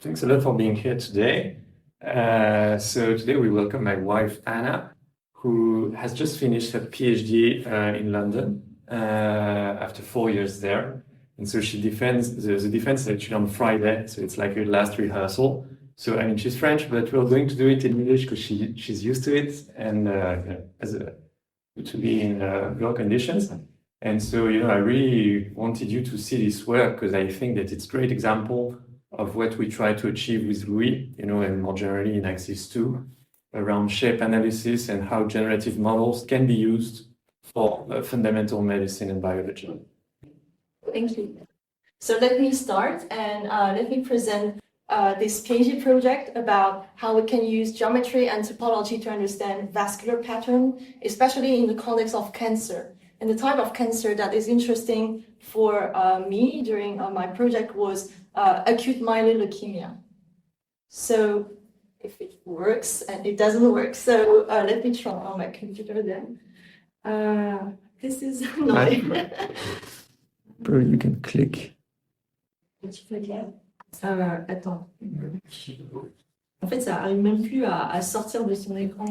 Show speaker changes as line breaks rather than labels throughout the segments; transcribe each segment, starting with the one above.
Thanks a lot for being here today. So today we welcome my wife, Anna, who has just finished her PhD in London after 4 years there. And so she defends, the defense is actually on Friday, so it's like her last rehearsal. So, I mean, she's French, but we're going to do it in English because she's used to it and to be in your conditions. And so, I really wanted you to see this work because I think that it's a great example of what we try to achieve with Louis, and more generally in Axis 2, around shape analysis and how generative models can be used for fundamental medicine and biology.
Thank you. So let me start and let me present this PhD project about how we can use geometry and topology to understand vascular pattern, especially in the context of cancer. And the type of cancer that is interesting for me during my project was acute myeloid leukemia. So if it works, and it doesn't work, so let me try on my computer then. This is annoying.
You can click.
Attends. En fait, ça n'arrive même plus à sortir de son écran.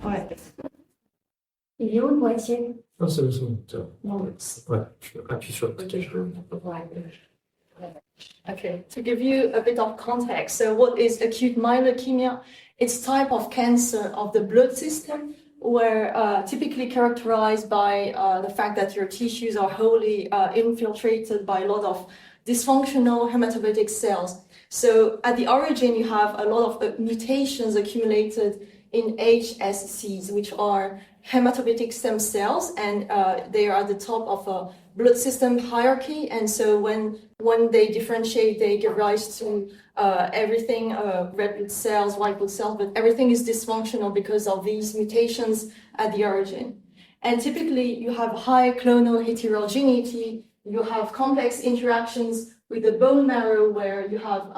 Ouais.
Il est où le boîtier?
Non, c'est le son.
No.
Ouais, tu appuies sur le petit.
Okay, to give you a bit of context, so what is acute myeloid leukemia? It's type of cancer of the blood system where typically characterized by the fact that your tissues are wholly infiltrated by a lot of dysfunctional hematopoietic cells. So at the origin, you have a lot of mutations accumulated in HSCs, which are hematopoietic stem cells, and they are at the top of a blood system hierarchy. And so when they differentiate, they give rise to everything, red blood cells, white blood cells, but everything is dysfunctional because of these mutations at the origin. And typically, you have high clonal heterogeneity, you have complex interactions with the bone marrow where you have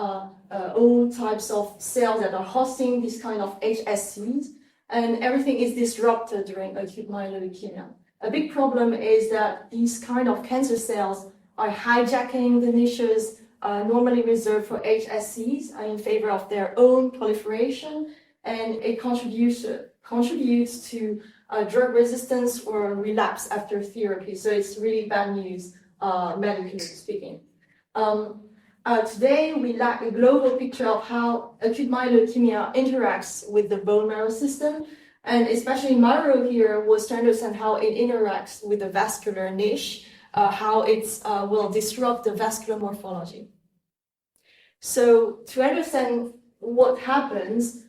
all types of cells that are hosting this kind of HSCs, and everything is disrupted during acute myeloid leukemia. A big problem is that these kind of cancer cells are hijacking the niches normally reserved for HSCs in favor of their own proliferation, and it contributes to drug resistance or relapse after therapy. So it's really bad news, medically speaking. Today, we lack a global picture of how acute myeloid leukemia interacts with the bone marrow system, and especially my role here was to understand how it interacts with the vascular niche, how it will disrupt the vascular morphology. So to understand what happens,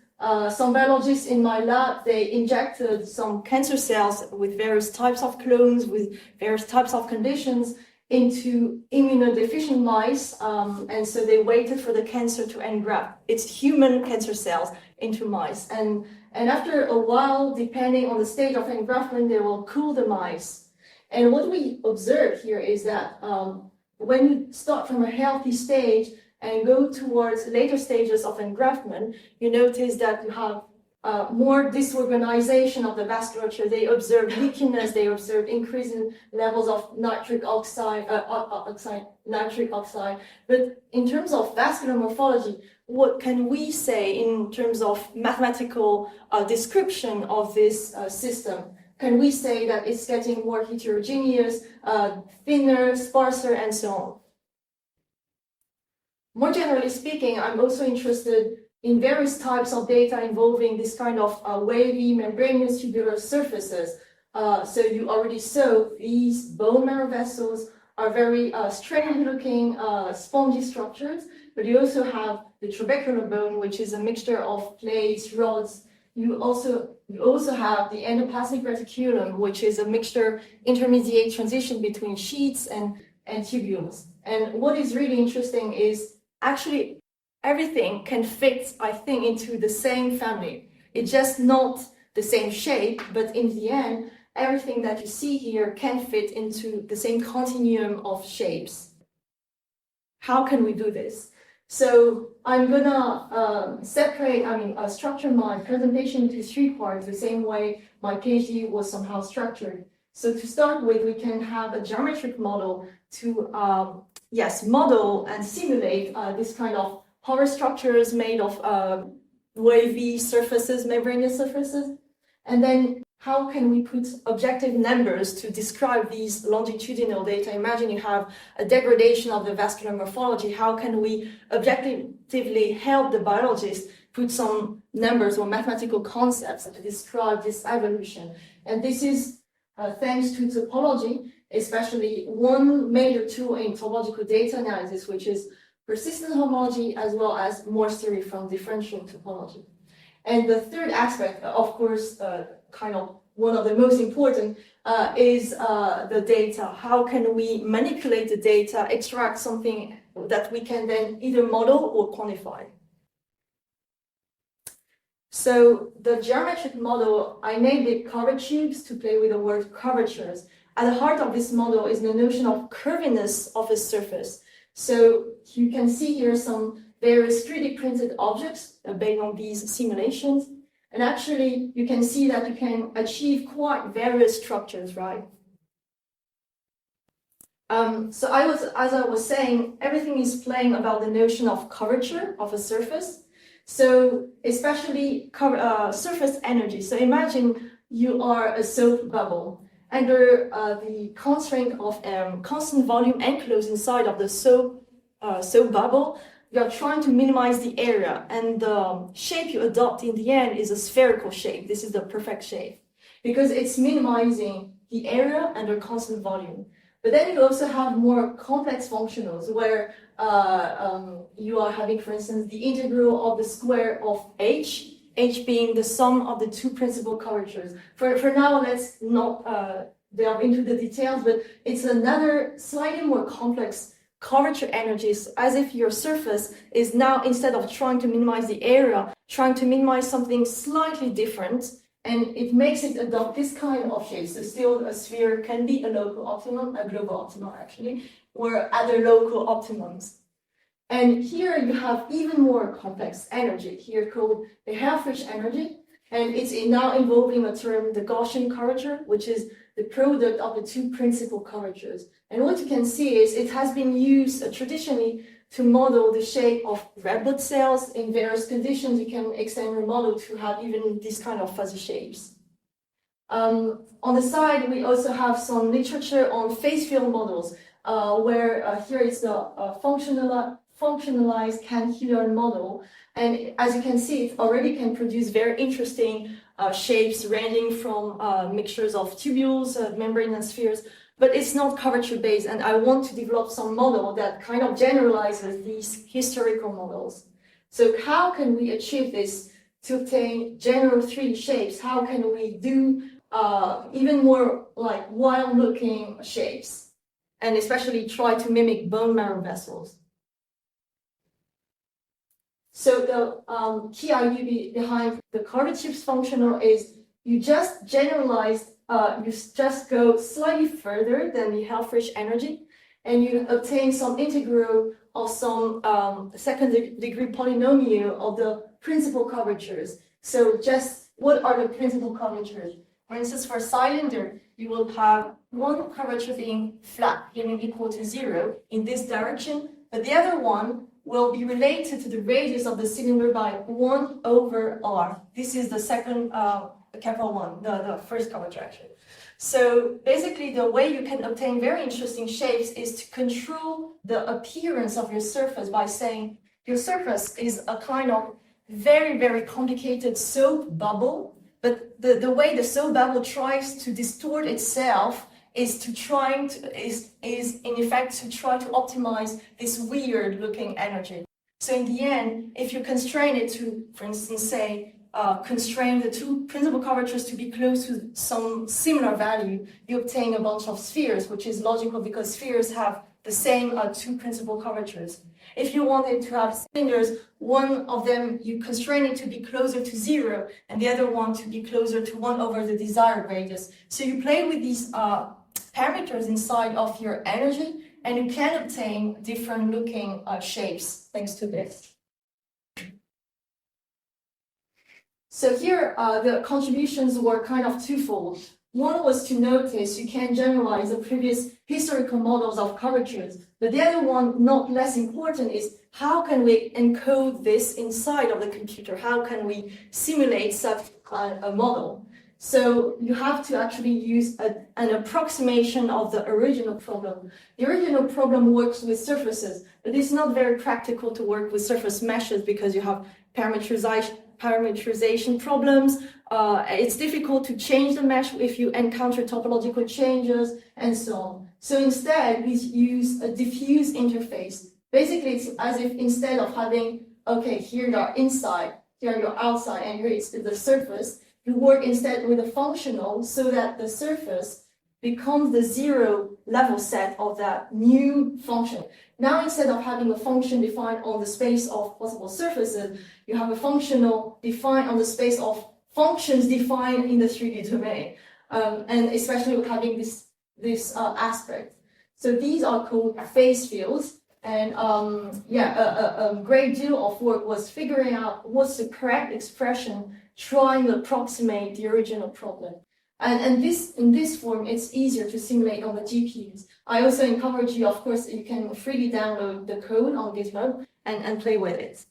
some biologists in my lab, they injected some cancer cells with various types of clones, with various types of conditions, into immunodeficient mice, and so they waited for the cancer to engraft its human cancer cells into mice. And after a while, depending on the stage of engraftment, they will cool the mice. And what we observe here is that when you start from a healthy stage and go towards later stages of engraftment, you notice that you have more disorganization of the vasculature. They observe leakiness, they observe increasing levels of nitric oxide. But in terms of vascular morphology, what can we say in terms of mathematical description of this system? Can we say that it's getting more heterogeneous, thinner, sparser, and so on? More generally speaking, I'm also interested in various types of data involving this kind of wavy membranous tubular surfaces. So you already saw these bone marrow vessels are very strange looking spongy structures, but you also have the trabecular bone, which is a mixture of plates, rods. You also have the endoplasmic reticulum, which is a mixture, intermediate transition between sheets and tubules. And what is really interesting is actually everything can fit, I think, into the same family. It's just not the same shape, but in the end, everything that you see here can fit into the same continuum of shapes. How can we do this? So I'm gonna structure my presentation into 3 parts, the same way my PhD was somehow structured. So to start with, we can have a geometric model to, model and simulate this kind of power structures made of wavy surfaces, membranous surfaces. And then how can we put objective numbers to describe these longitudinal data? Imagine you have a degradation of the vascular morphology. How can we objectively help the biologist put some numbers or mathematical concepts to describe this evolution? And this is thanks to topology, especially one major tool in topological data analysis, which is persistent homology, as well as Morse theory from differential topology. And the third aspect, of course, kind of one of the most important, is the data. How can we manipulate the data, extract something that we can then either model or quantify? So the geometric model, I named it curvatubes to play with the word curvatures. At the heart of this model is the notion of curviness of a surface. So you can see here some various 3D printed objects based on these simulations. And actually, you can see that you can achieve quite various structures, right? As I was saying, everything is playing about the notion of curvature of a surface. So especially surface energy. So imagine you are a soap bubble. Under the constraint of constant volume enclosed inside of the soap bubble, you are trying to minimize the area, and the shape you adopt in the end is a spherical shape. This is the perfect shape because it's minimizing the area under constant volume. But then you also have more complex functionals where you are having, for instance, the integral of the square of h being the sum of the two principal curvatures. For now, let's not delve into the details, but it's another slightly more complex curvature energies, as if your surface is now, instead of trying to minimize the area, trying to minimize something slightly different, and it makes it adopt this kind of shape. So still a sphere can be a local optimum, a global optimum actually, or other local optimums. And here you have even more complex energy, here called the Helfrich energy, and it's now involving a term, the Gaussian curvature, which is the product of the two principal curvatures. And what you can see is it has been used traditionally to model the shape of red blood cells in various conditions. You can extend your model to have even these kind of fuzzy shapes. On the side, we also have some literature on phase field models, where here is the functionalized Cahn-Hilliard model. And as you can see, it already can produce very interesting shapes ranging from mixtures of tubules, membrane and spheres, but it's not curvature based. And I want to develop some model that kind of generalizes these historical models. So how can we achieve this to obtain general 3D shapes? How can we do even more like wild looking shapes? And especially try to mimic bone marrow vessels. So the key idea behind the curvatubes functional is you just generalize, you just go slightly further than the Helfrich energy, and you obtain some integral of some second degree polynomial of the principal curvatures. So just what are the principal curvatures? For instance, for a cylinder, you will have one curvature being flat, being equal to 0 in this direction, but the other one will be related to the radius of the cylinder by 1 over r. This is the second capital 1, the first curvature actually. So basically the way you can obtain very interesting shapes is to control the appearance of your surface by saying your surface is a kind of very, very complicated soap bubble, but the way the soap bubble tries to distort itself is in effect to try to optimize this weird looking energy. So in the end, if you constrain it to, for instance, say, constrain the two principal curvatures to be close to some similar value, you obtain a bunch of spheres, which is logical because spheres have the same two principal curvatures. If you wanted to have cylinders, one of them you constrain it to be closer to 0 and the other one to be closer to 1 over the desired radius. So you play with these parameters inside of your energy, and you can obtain different looking shapes thanks to this. So here the contributions were kind of twofold. one was to notice you can generalize the previous historical models of curvatures, but the other one, not less important, is how can we encode this inside of the computer? How can we simulate such a model? So you have to actually use an approximation of the original problem. The original problem works with surfaces, but it's not very practical to work with surface meshes because you have parameterization problems. It's difficult to change the mesh if you encounter topological changes and so on. So instead, we use a diffuse interface. Basically, it's as if instead of having, okay, here you're inside, here you're outside, and here is the surface, you work instead with a functional so that the surface becomes the zero level set of that new function. Now, instead of having a function defined on the space of possible surfaces, you have a functional defined on the space of functions defined in the 3D domain, and especially with having this aspect. So these are called phase fields. And a great deal of work was figuring out what's the correct expression, trying to approximate the original problem. And in this form, it's easier to simulate on the GPUs. I also encourage you, of course, you can freely download the code on GitHub and play with it.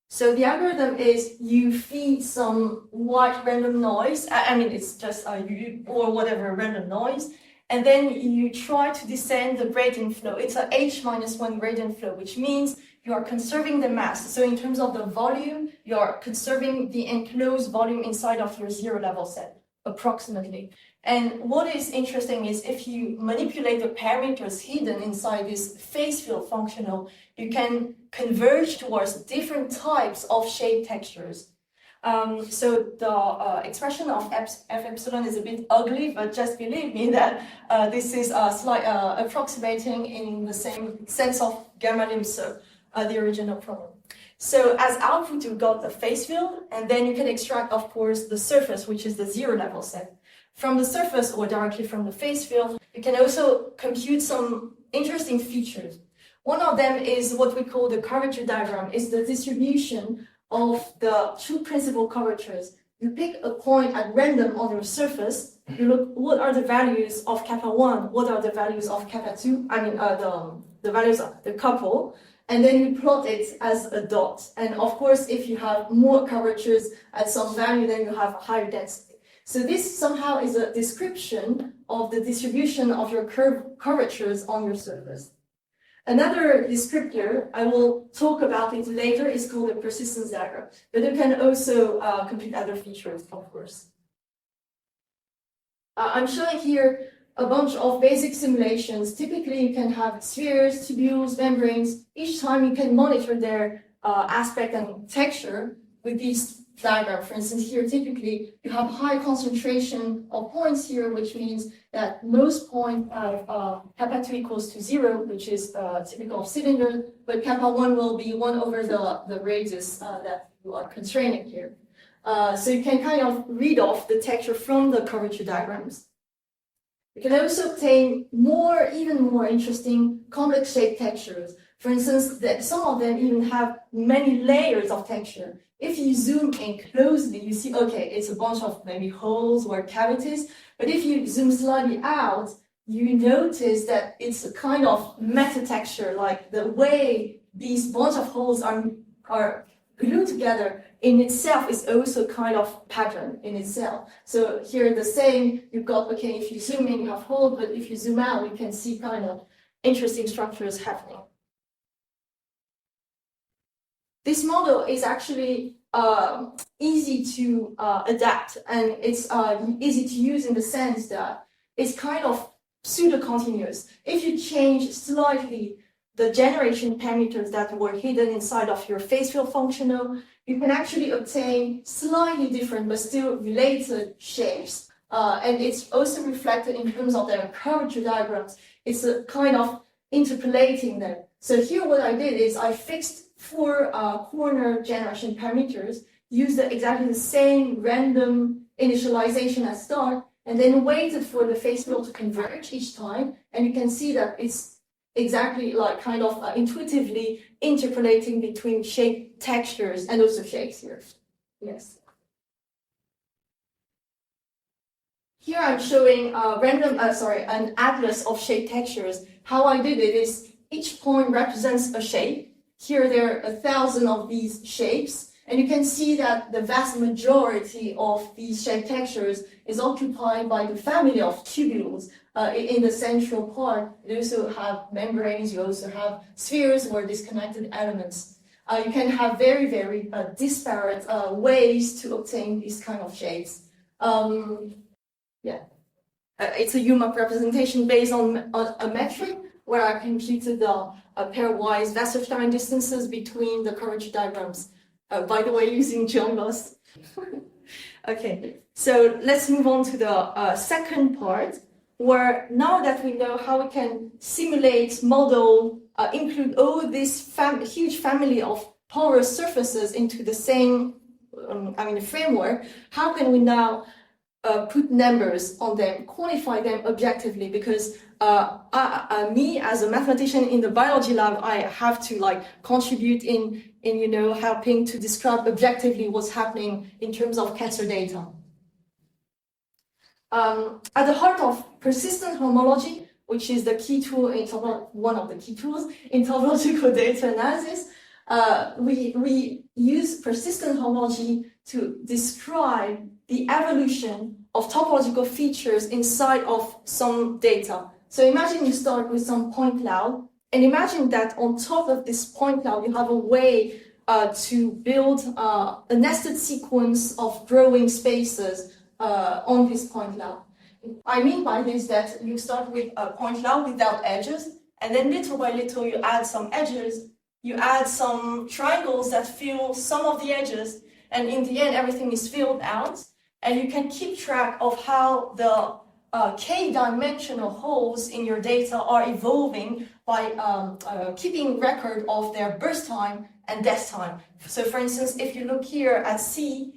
So the algorithm is you feed some white random noise. I mean, it's just or whatever random noise. And then you try to descend the gradient flow. It's a h-1 gradient flow, which means you are conserving the mass. So in terms of the volume, you are conserving the enclosed volume inside of your zero level set, approximately. And what is interesting is if you manipulate the parameters hidden inside this phase field functional, you can converge towards different types of shape textures. So the expression of f epsilon is a bit ugly, but just believe me that this is approximating in the same sense of gamma limso, the original problem. So as output, you got the phase field, and then you can extract, of course, the surface, which is the zero level set. From the surface or directly from the phase field, you can also compute some interesting features. One of them is what we call the curvature diagram, is the distribution of the two principal curvatures. You pick a point at random on your surface, you look what are the values of kappa 1, what are the values of kappa 2, the values of the couple, and then you plot it as a dot. And of course, if you have more curvatures at some value, then you have a higher density. So this somehow is a description of the distribution of your curvatures on your surface. Another descriptor, I will talk about it later, is called the persistence diagram, but you can also compute other features, of course. I'm showing here a bunch of basic simulations. Typically, you can have spheres, tubules, membranes. Each time you can monitor their aspect and texture with these diagrams. For instance, here, typically, you have high concentration of points here, which means that most points have kappa 2 equals to 0, which is typical of cylinder, but kappa 1 will be 1 over the radius that you are constraining here. So you can kind of read off the texture from the curvature diagrams. You can also obtain even more interesting complex shape textures. For instance, some of them even have many layers of texture. If you zoom in closely, you see, okay, it's a bunch of maybe holes or cavities. But if you zoom slightly out, you notice that it's a kind of meta texture, like the way these bunch of holes are glued together in itself is also kind of pattern in itself. So here the same, you've got, okay, if you zoom in, you have holes, but if you zoom out, you can see kind of interesting structures happening. This model is actually easy to adapt, and it's easy to use in the sense that it's kind of pseudo-continuous. If you change slightly the generation parameters that were hidden inside of your phase field functional, you can actually obtain slightly different but still related shapes. And it's also reflected in terms of their curvature diagrams. It's a kind of interpolating them. So here what I did is I fixed 4 corner generation parameters, used exactly the same random initialization as start, and then waited for the phase field to converge each time. And you can see that it's exactly like kind of intuitively interpolating between shape textures and also shapes here. Yes. Here I'm showing an atlas of shape textures. How I did it is each point represents a shape. Here there are 1,000 of these shapes, and you can see that the vast majority of these shape textures is occupied by the family of tubules. In the central part, you also have membranes, you also have spheres or disconnected elements. You can have very, very disparate ways to obtain these kind of shapes. It's a UMAP representation based on a metric where I computed the pairwise Wasserstein distances between the curvature diagrams. By the way, using JONGOS. Okay, so let's move on to the second part, where now that we know how we can simulate, model, include all this huge family of porous surfaces into the same framework, how can we now put numbers on them, quantify them objectively? Because me as a mathematician in the biology lab, I have to contribute in helping to describe objectively what's happening in terms of cancer data. At the heart of persistent homology, which is the key tool in one of the key tools in topological data analysis, we use persistent homology to describe the evolution of topological features inside of some data. So imagine you start with some point cloud, and imagine that on top of this point cloud, you have a way to build a nested sequence of growing spaces on this point cloud. I mean by this that you start with a point cloud without edges, and then little by little you add some edges, you add some triangles that fill some of the edges, and in the end everything is filled out, and you can keep track of how the k-dimensional holes in your data are evolving by keeping record of their birth time and death time. So for instance, if you look here at C,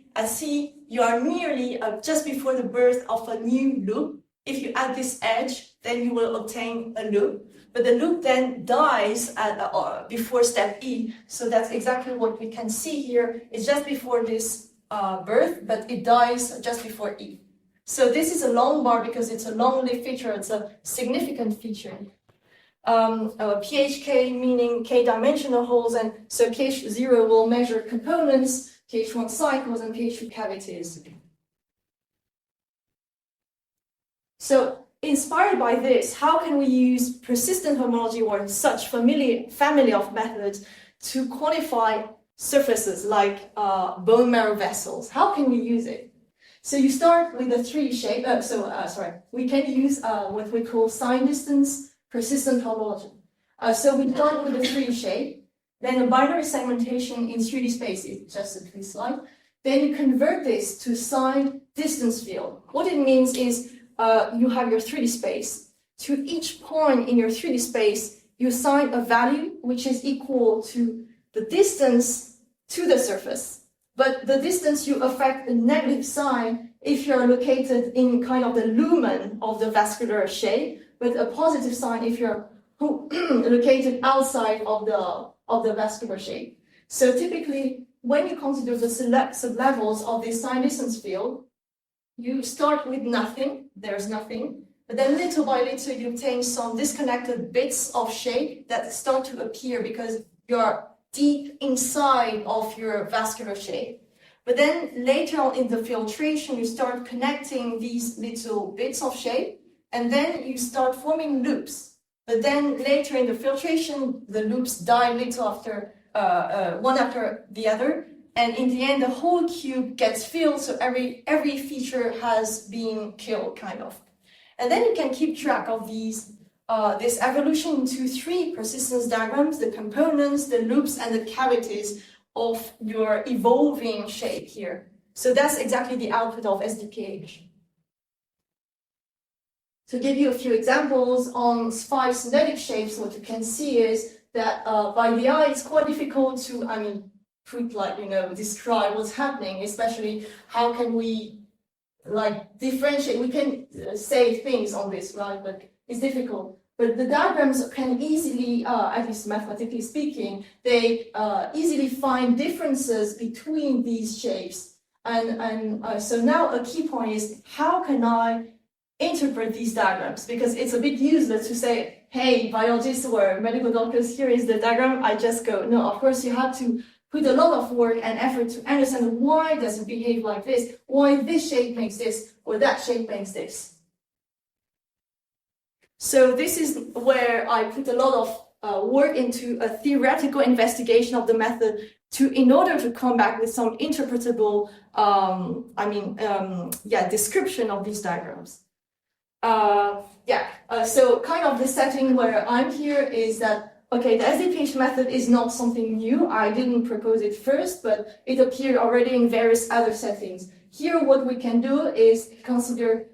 you are nearly just before the birth of a new loop. If you add this edge, then you will obtain a loop. But the loop then dies before step E. So that's exactly what we can see here. It's just before this birth, but it dies just before E. So this is a long bar because it's a long-lived feature. It's a significant feature. PHK meaning k-dimensional holes, and so KH0 will measure components, KH1 cycles, and KH2 cavities. So inspired by this, how can we use persistent homology or such family of methods to quantify surfaces like bone marrow vessels? How can we use it? So you start with a 3D shape. We can use what we call sign distance persistent homology. So we start with a 3D shape, then a binary segmentation in 3D spaces, just a 3D slide. Then you convert this to sign distance field. What it means is you have your 3D space. To each point in your 3D space, you assign a value which is equal to the distance to the surface. But the distance you affect a negative sign if you're located in kind of the lumen of the vascular shape, but a positive sign if you're located outside of the vascular shape. So typically, when you consider the sublevels of this sign distance field, you start with nothing, there's nothing, but then little by little you obtain some disconnected bits of shape that start to appear because you're deep inside of your vascular shape. But then later on in the filtration, you start connecting these little bits of shape, and then you start forming loops. But then later in the filtration, the loops die little after one after the other, and in the end, the whole cube gets filled, so every feature has been killed, kind of. And then you can keep track of these this evolution into 3 persistence diagrams: the components, the loops, and the cavities of your evolving shape here. So that's exactly the output of SDKH. To give you a few examples on 5 synthetic shapes, what you can see is that by the eye, it's quite difficult to, describe what's happening, especially how can we differentiate. We can say things on this, right? But it's difficult. But the diagrams can easily, at least mathematically speaking, they easily find differences between these shapes. And so now a key point is, how can I interpret these diagrams, because it's a bit useless to say, hey, biologists or medical doctors, here is the diagram, I just go. No, of course, you have to put a lot of work and effort to understand why does it behave like this, why this shape makes this, or that shape makes this. So this is where I put a lot of work into a theoretical investigation of the method in order to come back with some interpretable, description of these diagrams. So kind of the setting where I'm here is that, okay, the SDPH method is not something new. I didn't propose it first, but it appeared already in various other settings. Here, what we can do is consider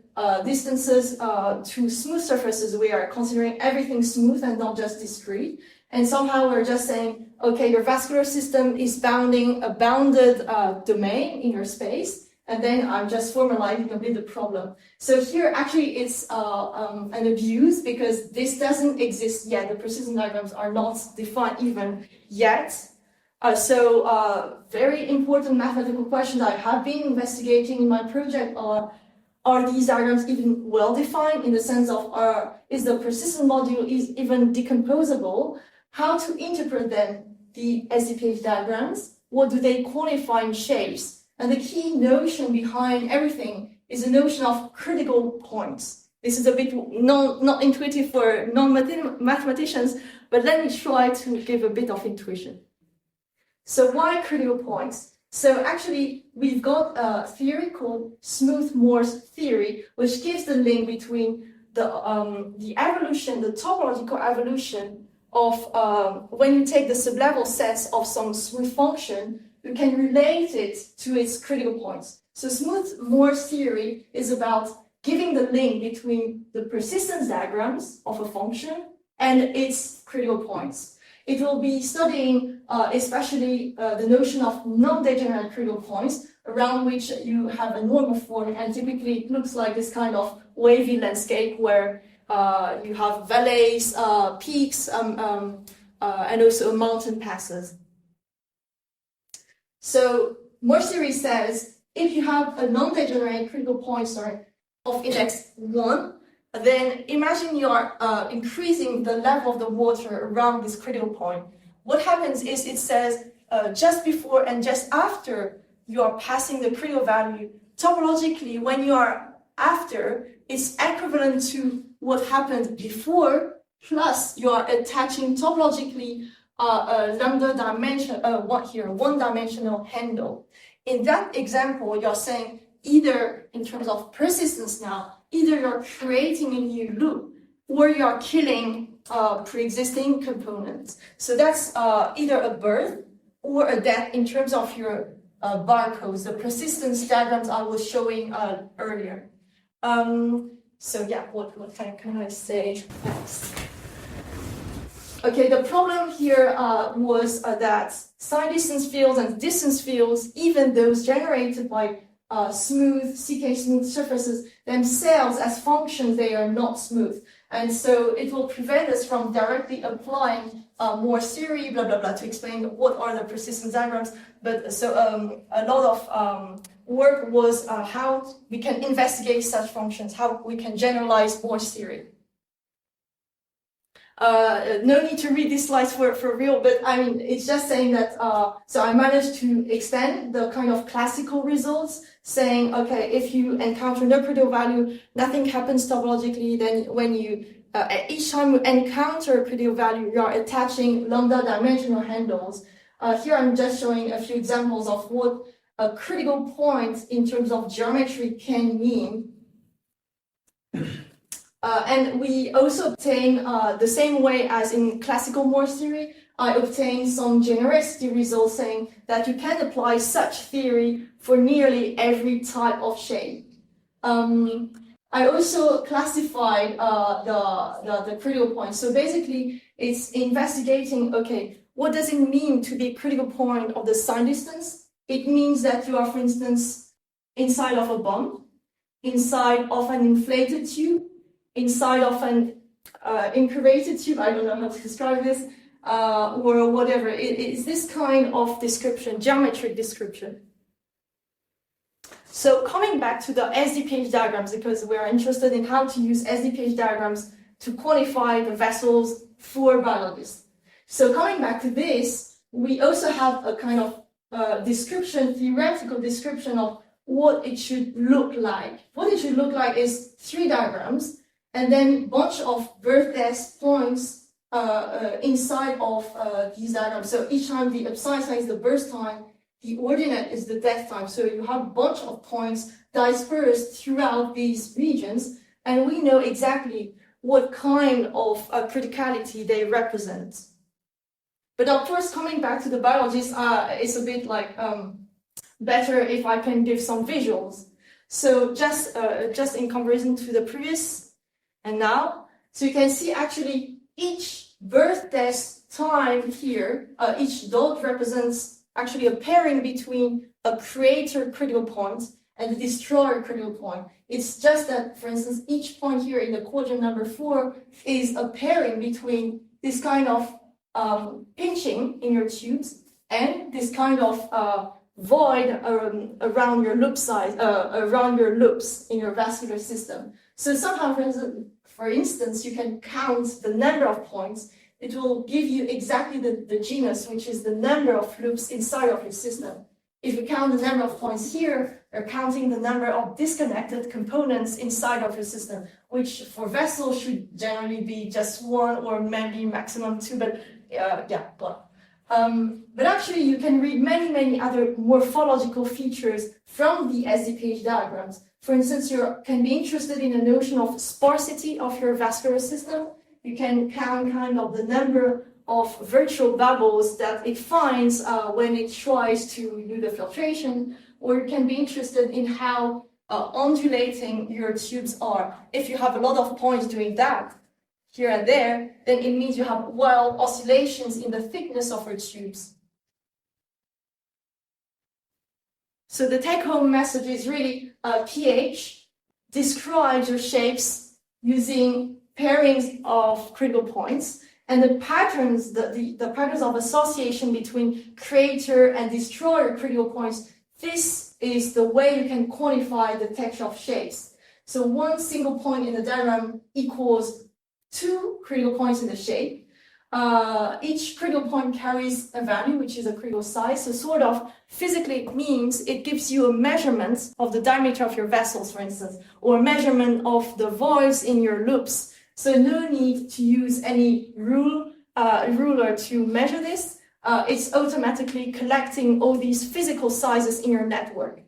distances to smooth surfaces. We are considering everything smooth and not just discrete. And somehow we're just saying, okay, your vascular system is bounding a bounded domain in your space. And then I'm just formalizing a bit the problem. So here, actually, it's an abuse because this doesn't exist yet. The precision diagrams are not defined even yet. Very important mathematical questions I have been investigating in my project are these diagrams even well-defined in the sense of is the persistent module even decomposable? How to interpret then the SDPH diagrams? What do they qualify in shapes? And the key notion behind everything is the notion of critical points. This is a bit not intuitive for non-mathematicians, but let me try to give a bit of intuition. So why critical points? So actually, we've got a theory called smooth Morse theory, which gives the link between the evolution, the topological evolution of when you take the sublevel sets of some smooth function, you can relate it to its critical points. So smooth Morse theory is about giving the link between the persistence diagrams of a function and its critical points. It will be studying especially the notion of non-degenerate critical points around which you have a normal form, and typically it looks like this kind of wavy landscape where you have valleys, peaks, and also mountain passes. So Morse theory says if you have a non-degenerate critical point of index 1, then imagine you are increasing the level of the water around this critical point. What happens is it says just before and just after you are passing the critical value, topologically, when you are after, it's equivalent to what happened before, plus you are attaching topologically a lambda dimension, one-dimensional handle. In that example, you're saying either in terms of persistence now, either you're creating a new loop or you're killing pre-existing components. So that's either a birth or a death in terms of your barcodes, the persistence diagrams I was showing earlier. What can I say next? Okay, the problem here was that sign distance fields and distance fields, even those generated by smooth, CK smooth surfaces themselves as functions, they are not smooth. And so it will prevent us from directly applying Morse theory, blah, blah, blah, to explain what are the persistence diagrams. But so a lot of work was how we can investigate such functions, how we can generalize Morse theory. No need to read these slides for real, but I mean, it's just saying that, so I managed to extend the kind of classical results, saying, okay, if you encounter no critical value, nothing happens topologically, then when you, each time you encounter a critical value, you are attaching lambda dimensional handles. Here I'm just showing a few examples of what a critical point in terms of geometry can mean. And we also obtain, the same way as in classical Morse theory, I obtained some genericity results saying that you can apply such theory for nearly every type of shape. I also classified the critical points. So basically, it's investigating, okay, what does it mean to be a critical point of the sign distance? It means that you are, for instance, inside of a bomb, inside of an inflated tube, inside of an incurvated tube, I don't know how to describe this, or whatever. It's this kind of description, geometric description. So coming back to the SDPH diagrams, because we are interested in how to use SDPH diagrams to quantify the vessels for biologists. So coming back to this, we also have a kind of description, theoretical description of what it should look like. What it should look like is 3 diagrams, and then a bunch of birth points inside of these diagrams. So each time the abscissa is the birth time, the ordinate is the death time. So you have a bunch of points dispersed throughout these regions, and we know exactly what kind of criticality they represent. But of course, coming back to the biologists, it's a bit like better if I can give some visuals. So just in comparison to the previous and now, so you can see actually each birth death time here, each dot represents actually a pairing between a creator critical point and a destroyer critical point. It's just that, for instance, each point here in the quadrant number 4 is a pairing between this kind of pinching in your tubes and this kind of void around your loop size, around your loops in your vascular system. So somehow, for instance, you can count the number of points. It will give you exactly the genus, which is the number of loops inside of your system. If you count the number of points here, you're counting the number of disconnected components inside of your system, which for vessels should generally be just 1 or maybe maximum 2, but but actually you can read many other morphological features from the SDPH diagrams. For instance, you can be interested in the notion of sparsity of your vascular system. You can count kind of the number of virtual bubbles that it finds when it tries to do the filtration, or you can be interested in how undulating your tubes are. If you have a lot of points doing that, here and there, then it means you have wild oscillations in the thickness of your tubes. So the take-home message is really pH describes your shapes using pairings of critical points, and the patterns, the patterns of association between creator and destroyer critical points, this is the way you can quantify the texture of shapes. So one single point in the diagram equals 2 critical points in the shape. Each critical point carries a value, which is a critical size. So sort of physically it means it gives you a measurement of the diameter of your vessels, for instance, or a measurement of the voids in your loops. So no need to use any ruler to measure this. It's automatically collecting all these physical sizes in your network.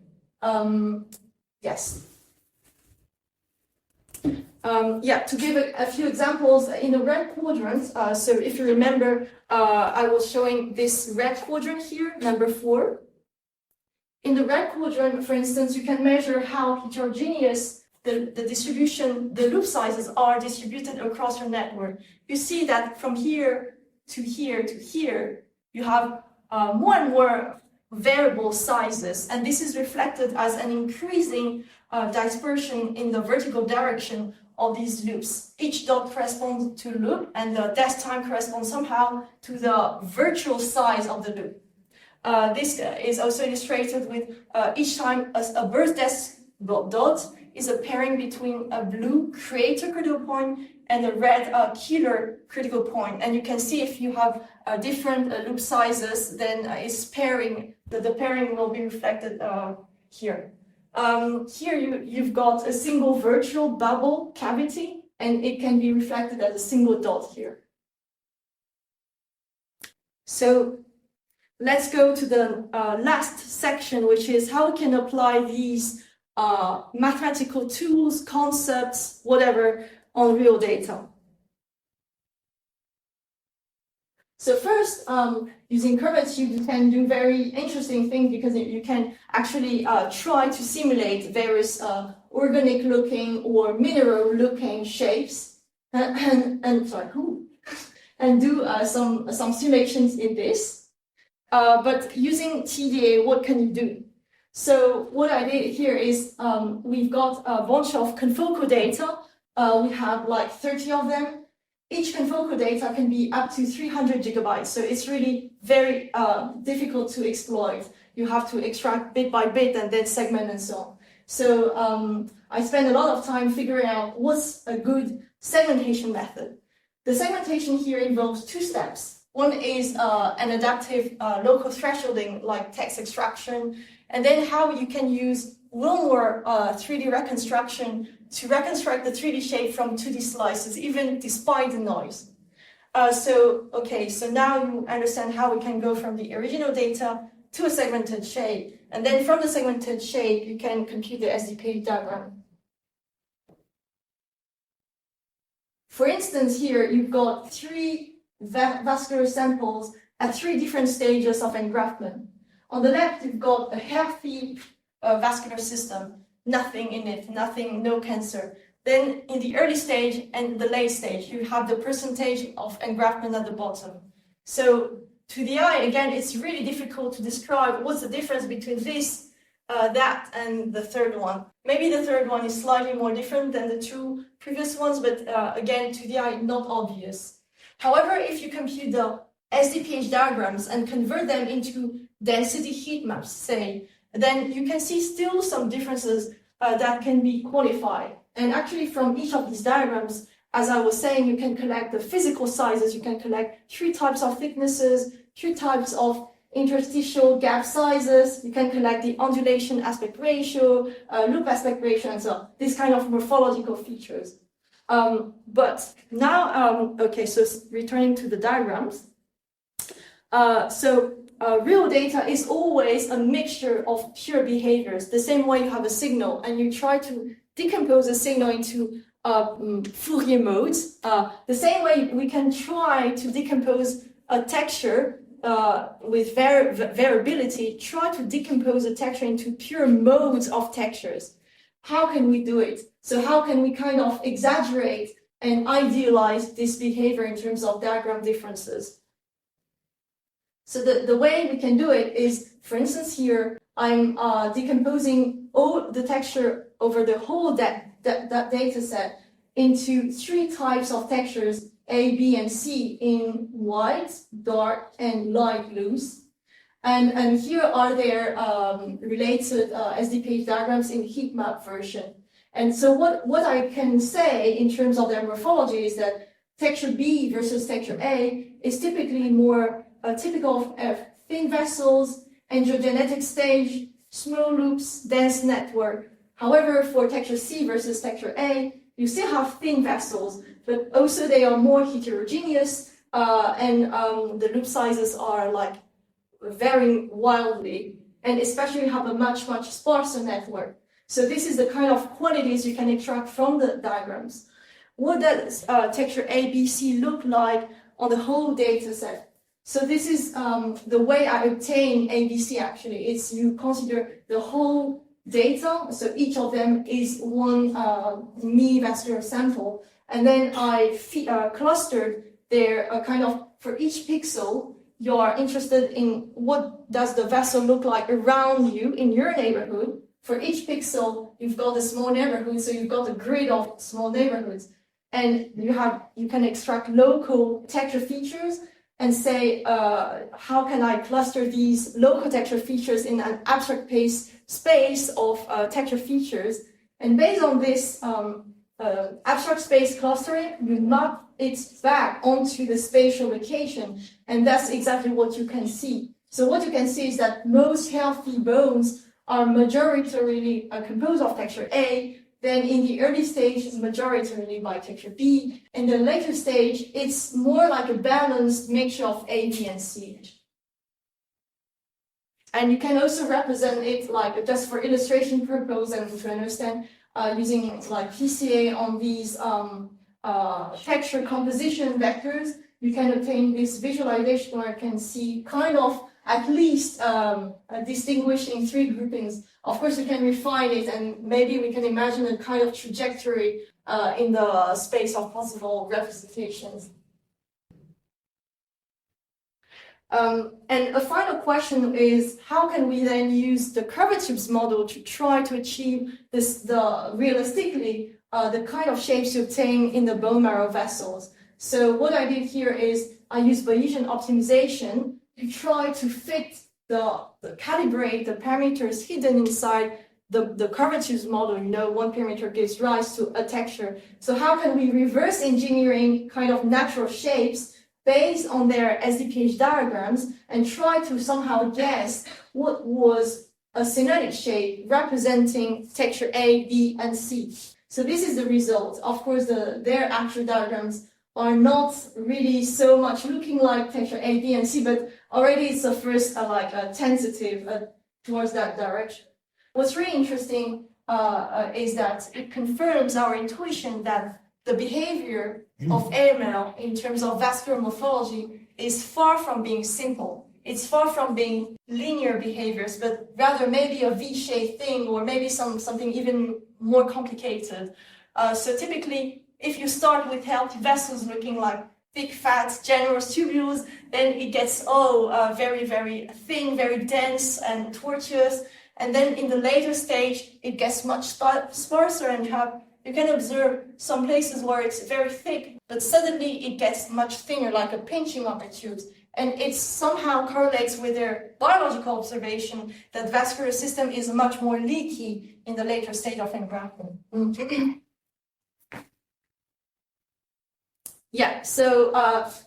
Yes. To give a few examples, in the red quadrant, so if you remember, I was showing this red quadrant here, number 4. In the red quadrant, for instance, you can measure how heterogeneous the distribution, the loop sizes are distributed across your network. You see that from here to here to here, you have more and more variable sizes, and this is reflected as an increasing dispersion in the vertical direction of these loops. Each dot corresponds to a loop, and the death time corresponds somehow to the virtual size of the loop. This is also illustrated with each time a birth-death dot is a pairing between a blue creator critical point and a red killer critical point. And you can see if you have different loop sizes, then it's pairing, the pairing will be reflected here. Here you've got a single virtual bubble cavity, and it can be reflected as a single dot here. So let's go to the last section, which is how we can apply these mathematical tools, concepts, whatever, on real data. So first, using curvatubes, you can do very interesting things because you can actually try to simulate various organic-looking or mineral-looking shapes, and do some simulations in this. But using TDA, what can you do? So what I did here is we've got a bunch of confocal data. We have like 30 of them. Each confocal data can be up to 300 gigabytes. So it's really very difficult to exploit. You have to extract bit by bit and then segment and so on. So I spend a lot of time figuring out what's a good segmentation method. The segmentation here involves two steps. One is an adaptive local thresholding like text extraction, and then how you can use Wilmore 3D reconstruction to reconstruct the 3D shape from 2D slices, even despite the noise. So now you understand how we can go from the original data to a segmented shape, and then from the segmented shape, you can compute the SDP diagram. For instance, here you've got three vascular samples at three different stages of engraftment. On the left, you've got a healthy vascular system, nothing in it, no cancer. Then in the early stage and the late stage, you have the percentage of engraftment at the bottom. So to the eye, again, it's really difficult to describe what's the difference between this, that, and the third one. Maybe the third one is slightly more different than the two previous ones, but again, to the eye, not obvious. However, if you compute the SDPH diagrams and convert them into density heat maps, say, then you can see still some differences that can be quantified. And actually, from each of these diagrams, as I was saying, you can collect the physical sizes, you can collect three types of thicknesses, three types of interstitial gap sizes, you can collect the undulation aspect ratio, loop aspect ratio, and so on, these kind of morphological features. But now, so returning to the diagrams. Real data is always a mixture of pure behaviors. The same way you have a signal and you try to decompose a signal into Fourier modes. The same way we can try to decompose a texture with variability, try to decompose a texture into pure modes of textures. How can we do it? So how can we kind of exaggerate and idealize this behavior in terms of diagram differences? So the way we can do it is, for instance, here, I'm decomposing all the texture over the whole that data set into three types of textures, A, B, and C, in white, dark, and light blues. And here are their related SDPH diagrams in heat map version. And so what I can say in terms of their morphology is that texture B versus texture A is typically more typical of thin vessels, androgenetic stage, small loops, dense network. However, for texture C versus texture A, you still have thin vessels, but also they are more heterogeneous, and the loop sizes are like varying wildly, and especially have a much sparser network. So this is the kind of quantities you can extract from the diagrams. What does texture A, B, C look like on the whole data set? So this is the way I obtain ABC actually. It's you consider the whole data, so each of them is one mini-vascular sample, and then I clustered their kind of, for each pixel, you are interested in what does the vessel look like around you in your neighborhood. For each pixel, you've got a small neighborhood, so you've got a grid of small neighborhoods, and you can extract local texture features and say, how can I cluster these local texture features in an abstract space of texture features? And based on this abstract space clustering, you map it back onto the spatial location, and that's exactly what you can see. So what you can see is that most healthy bones are majoritarily composed of texture A. Then in the early stage, it's majoritarily by texture B. In the later stage, it's more like a balanced mixture of A, B, and C. And you can also represent it like just for illustration purpose and to understand using like PCA on these texture composition vectors. You can obtain this visualization where you can see kind of at least distinguishing three groupings. Of course, we can refine it, and maybe we can imagine a kind of trajectory in the space of possible representations. And a final question is, how can we then use the curvatubes model to try to achieve realistically the kind of shapes you obtain in the bone marrow vessels? So what I did here is I used Bayesian optimization to try to fit calibrate the parameters hidden inside the curvatubes model, one parameter gives rise to a texture. So how can we reverse engineering kind of natural shapes based on their SDPH diagrams and try to somehow guess what was a synotic shape representing texture A, B, and C. So this is the result. Of course, their actual diagrams are not really so much looking like texture A, B, and C, but already it's a first tentative towards that direction. What's really interesting is that it confirms our intuition that the behavior of AML in terms of vascular morphology is far from being simple. It's far from being linear behaviors, but rather maybe a V-shaped thing or maybe something even more complicated. So typically, if you start with healthy vessels looking like thick, fat, generous tubules, then it gets very, very thin, very dense and tortuous. And then in the later stage, it gets much sparser, and you can observe some places where it's very thick, but suddenly it gets much thinner, like a pinching of the tubes. And it somehow correlates with their biological observation that vascular system is much more leaky in the later stage of engraftment. Yeah, so,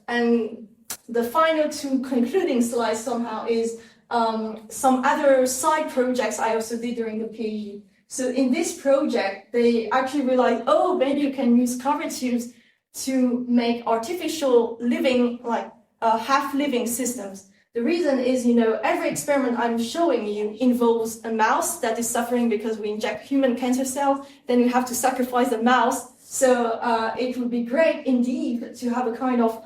and the final two concluding slides somehow is some other side projects I also did during the PhD. So in this project, they actually realized, maybe you can use curvatubes to make artificial living, like half-living systems. The reason is, every experiment I'm showing you involves a mouse that is suffering because we inject human cancer cells, then you have to sacrifice the mouse. So it would be great indeed to have a kind of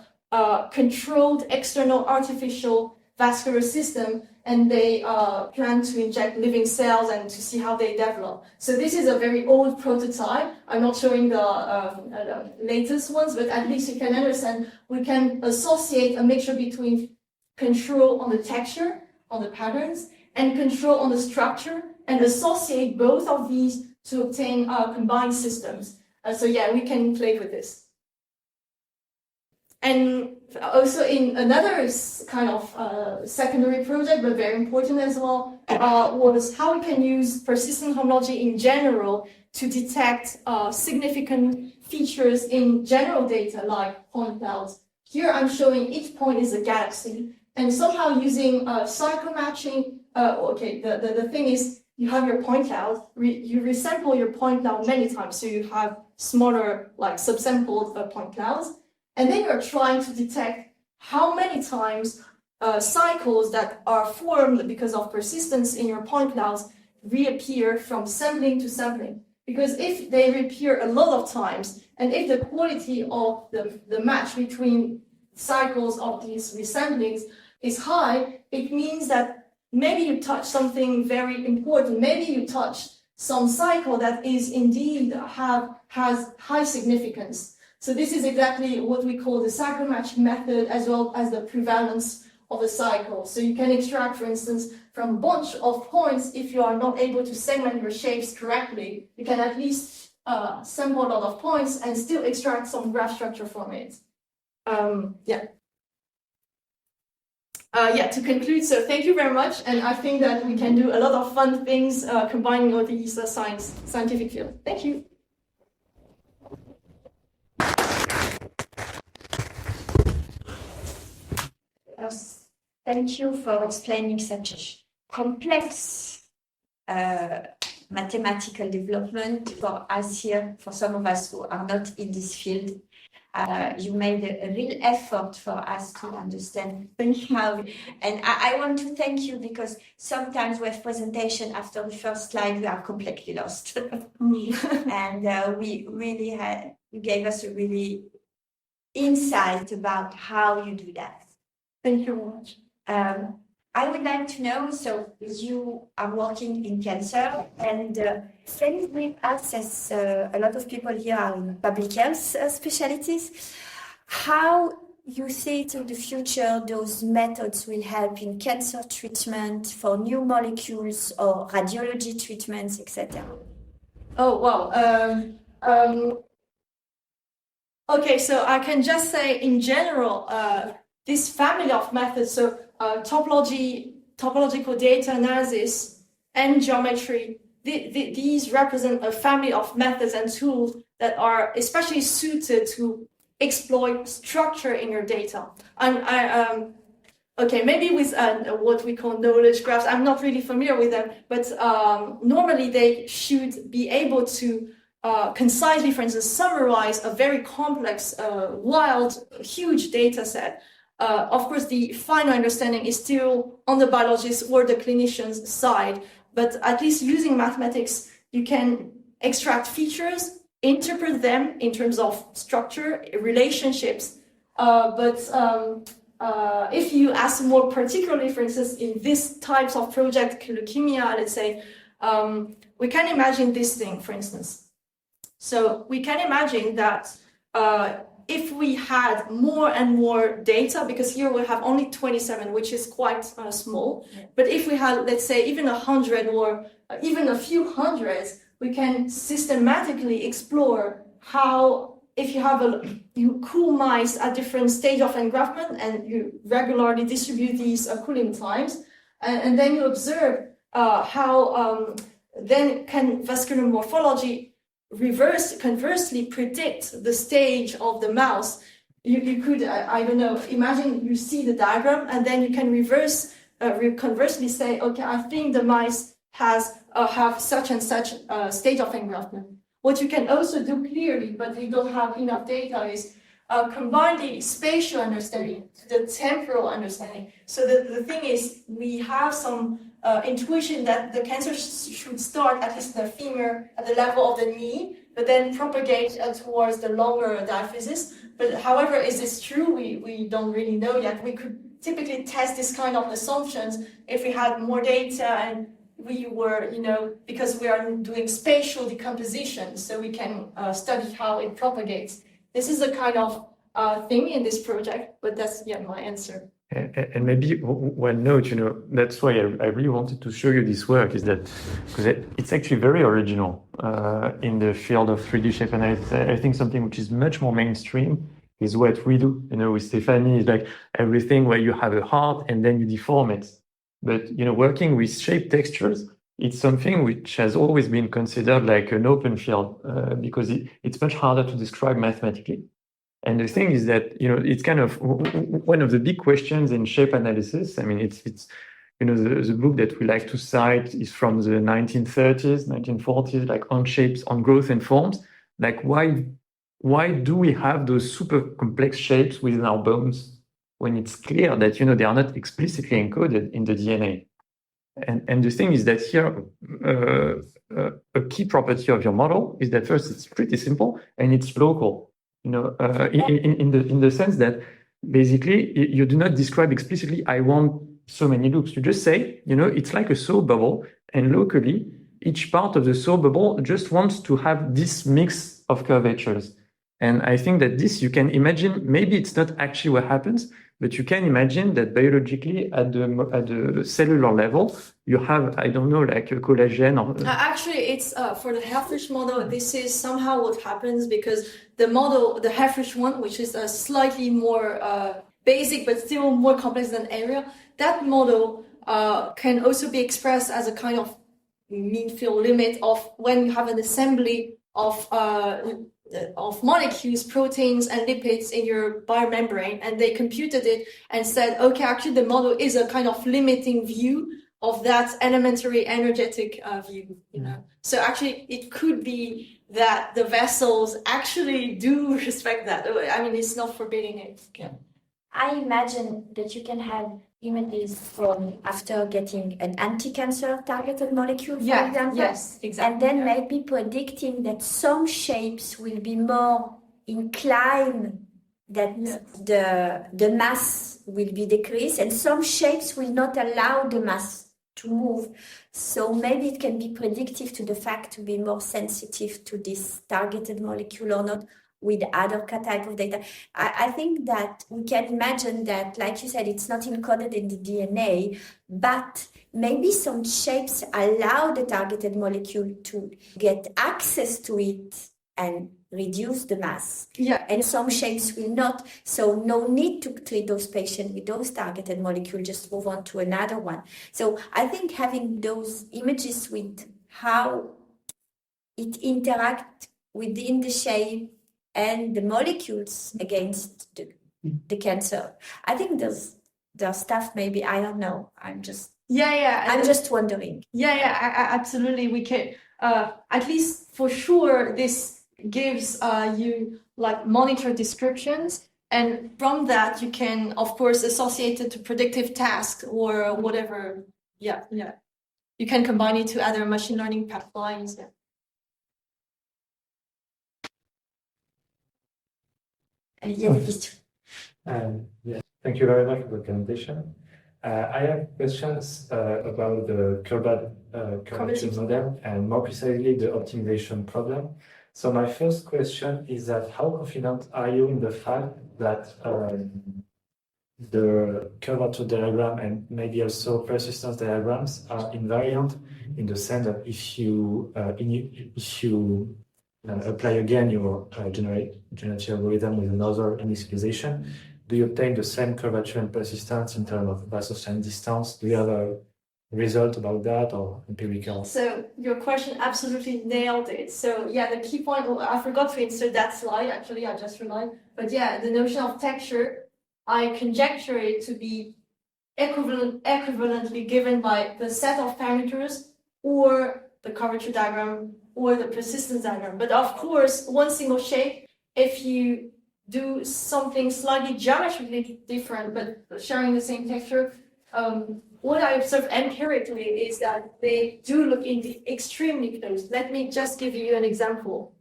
controlled external artificial vascular system, and they plan to inject living cells and to see how they develop. So this is a very old prototype. I'm not showing the latest ones, but at least you can understand we can associate a mixture between control on the texture, on the patterns, and control on the structure, and associate both of these to obtain combined systems. So yeah, we can play with this. And also in another kind of secondary project, but very important as well, was how we can use persistent homology in general to detect significant features in general data like point clouds. Here I'm showing each point is a galaxy, and somehow using psychomatching, the thing is you have your point cloud, you resample your point cloud many times, so you have smaller like subsampled point clouds. And then you're trying to detect how many times cycles that are formed because of persistence in your point clouds reappear from sampling to sampling. Because if they reappear a lot of times, and if the quality of the match between cycles of these resamplings is high, it means that maybe you touch something very important. Maybe you touch some cycle that is indeed has high significance. So this is exactly what we call the cycle-matching method, as well as the prevalence of a cycle. So you can extract, for instance, from a bunch of points, if you are not able to segment your shapes correctly, you can at least sample a lot of points and still extract some graph structure from it. To conclude, so thank you very much, and I think that we can do a lot of fun things combining all these scientific fields. Thank you.
Thank you for explaining such a complex mathematical development for us here, for some of us who are not in this field. You made a real effort for us to understand how, and I want to thank you, because sometimes we have presentation after the first slide, we are completely lost. And we really you gave us a really insight about how you do that.
Thank you very much.
I would like to know, so you are working in cancer, and can you brief us, as a lot of people here are in public health specialties, how you think in the future those methods will help in cancer treatment for new molecules or radiology treatments, etc.?
Oh, wow. Okay, so I can just say in general, this family of methods, so topological data analysis and geometry, these represent a family of methods and tools that are especially suited to exploit structure in your data. Okay, maybe with what we call knowledge graphs, I'm not really familiar with them, but normally they should be able to concisely, for instance, summarize a very complex, wild, huge data set. Of course, the final understanding is still on the biologist or the clinician's side, but at least using mathematics, you can extract features, interpret them in terms of structure, relationships, if you ask more particularly, for instance, in this types of project, leukemia, let's say, we can imagine this thing, for instance. So we can imagine that if we had more and more data, because here we have only 27, which is quite small, but if we had, let's say, even 100 or even a few hundreds, we can systematically explore how, if you cool mice at different stage of engraftment and you regularly distribute these cooling times, and then you observe how then can vascular morphology conversely predict the stage of the mouse. You could, I don't know, imagine you see the diagram and then you can conversely say, okay, I think the mice have such and such stage of engraftment. What you can also do clearly, but you don't have enough data, is combine the spatial understanding to the temporal understanding. So the thing is, we have some intuition that the cancer should start at least the femur at the level of the knee, but then propagate towards the longer diaphysis. But however, is this true? We don't really know yet. We could typically test this kind of assumptions if we had more data and we were, because we are doing spatial decomposition, so we can study how it propagates. This is a kind of thing in this project, but that's my answer.
And maybe one note, that's why I really wanted to show you this work, is that because it's actually very original in the field of 3D shape analysis. I think something which is much more mainstream is what we do, with Stephanie, is like everything where you have a heart and then you deform it. But, working with shape textures, it's something which has always been considered like an open field because it's much harder to describe mathematically. And the thing is that, it's kind of one of the big questions in shape analysis. I mean, it's the book that we like to cite is from the 1930s, 1940s, like on shapes, on growth and forms. Like, why do we have those super complex shapes within our bones when it's clear that, they are not explicitly encoded in the DNA? And the thing is that here, a key property of your model is that first, it's pretty simple and it's local. In the sense that basically you do not describe explicitly, I want so many loops. You just say, it's like a soap bubble, and locally, each part of the soap bubble just wants to have this mix of curvatures. And I think that this you can imagine, maybe it's not actually what happens, but you can imagine that biologically at the cellular level, you have, I don't know, like a collagen or...
Actually, it's for the Helfrich model, this is somehow what happens because the model, the Helfrich one, which is a slightly more basic, but still more complex than area, that model can also be expressed as a kind of mean field limit of when you have an assembly of molecules, proteins, and lipids in your biomembrane, and they computed it and said, okay, actually the model is a kind of limiting view of that elementary energetic view, So actually it could be that the vessels actually do respect that. I mean, it's not forbidding it. Yeah.
I imagine that you can have images from after getting an anti-cancer targeted molecule, for example.
Yes, exactly.
And then maybe predicting that some shapes will be more inclined, that the mass will be decreased, and some shapes will not allow the mass to move. So maybe it can be predictive to the fact to be more sensitive to this targeted molecule or not, with other type of data. I think that we can imagine that, like you said, it's not encoded in the DNA, but maybe some shapes allow the targeted molecule to get access to it and reduce the mass.
Yeah.
And some shapes will not. So no need to treat those patients with those targeted molecules, just move on to another one. So I think having those images with how it interacts within the shape and the molecules against the cancer. I think there's stuff maybe, I don't know. I'm just wondering.
Absolutely. We can, at least for sure, this gives you like monitor descriptions. And from that, you can, of course, associate it to predictive tasks or whatever. Yeah. You can combine it to other machine learning pipelines. Yeah.
Yeah, thank you very much for the presentation. I have questions about the curvature model and more precisely the optimization problem. So my first question is that how confident are you in the fact that the curvature diagram and maybe also persistence diagrams are invariant in the sense that if you apply again your generative algorithm with another initialization, do you obtain the same curvature and persistence in terms of association distance? Do you have a result about that or empirical?
So your question absolutely nailed it. So yeah, the key point, I forgot to insert that slide, actually, I just realized. But yeah, the notion of texture, I conjecture it to be equivalently given by the set of parameters or the curvature diagram or the persistence diagram. But of course, one single shape, if you do something slightly geometrically different but sharing the same texture, what I observe empirically is that they do look indeed extremely close. Let me just give you an example.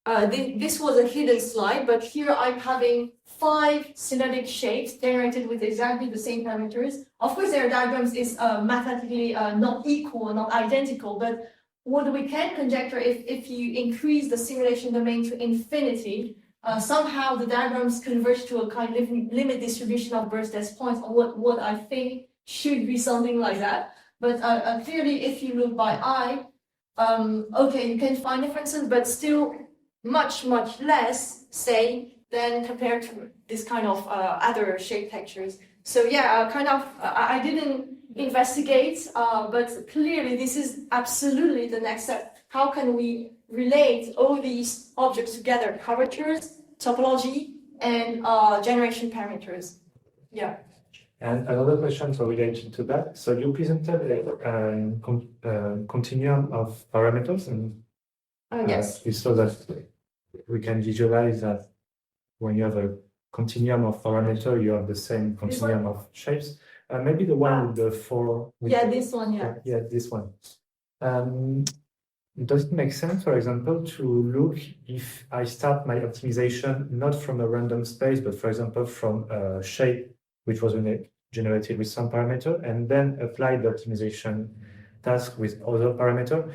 This was a hidden slide, but here I'm having 5 synthetic shapes generated with exactly the same parameters. Of course, their diagrams is mathematically not equal, not identical, but what we can conjecture if you increase the simulation domain to infinity, somehow the diagrams converge to a kind of limit distribution of birth-death points, or what I think should be something like that. But clearly, if you look by eye, okay, you can find differences, but still much less, say, than compared to this kind of other shape textures. So yeah, I didn't investigate, but clearly this is absolutely the next step. How can we relate all these objects together? Curvatures, topology, and generation parameters. Yeah.
And another question related to that. So you presented a continuum of parameters, and
yes.
we saw that we can visualize that when you have a continuum of parameters, you have the same continuum of shapes. Maybe the one with the 4.
This one,
Yeah, this one. Does it make sense, for example, to look if I start my optimization not from a random space, but for example, from a shape which was generated with some parameter, and then apply the optimization task with other parameter?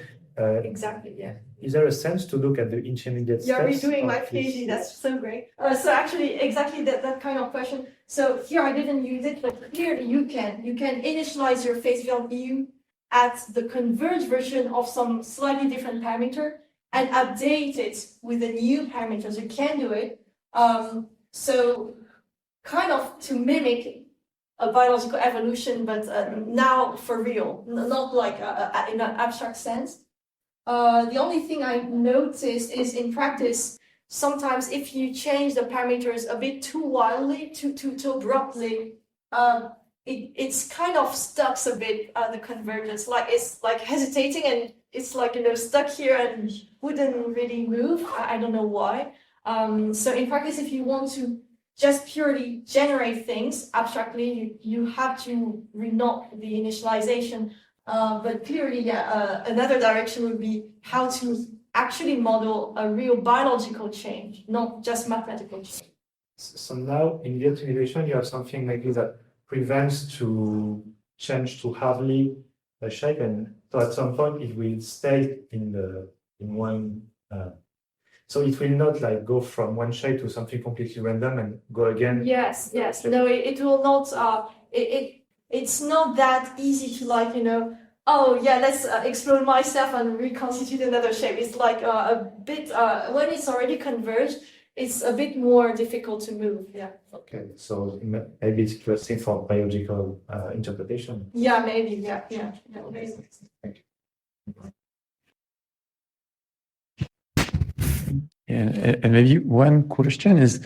Exactly, yeah.
Is there a sense to look at the intermediate steps?
You're redoing my PhD, that's so great. So actually, exactly that kind of question. So here I didn't use it, but clearly you can initialize your face value at the converged version of some slightly different parameter and update it with the new parameters. You can do it. So kind of to mimic a biological evolution, but now for real, not like in an abstract sense. The only thing I noticed is in practice, sometimes if you change the parameters a bit too wildly, too abruptly, it's kind of stuck a bit, the convergence, like it's like hesitating and it's like, stuck here and wouldn't really move. I don't know why. So in practice, if you want to just purely generate things abstractly, you have to re-knock the initialization. But clearly, another direction would be how to actually model a real biological change, not just mathematical change.
So now in the optimization, you have something maybe that prevents to change too hardly the shape, and so at some point it will stay in one. So it will not like go from one shape to something completely random and go again.
Yes. No, it will not. It's not that easy to like, oh yeah, let's explode myself and reconstitute another shape. It's like a bit, when it's already converged, it's a bit more difficult to move. Yeah.
Okay, so maybe it's interesting for biological interpretation.
Yeah, maybe. Yeah, yeah. Yeah, maybe.
Thank you.
Yeah, and maybe one question is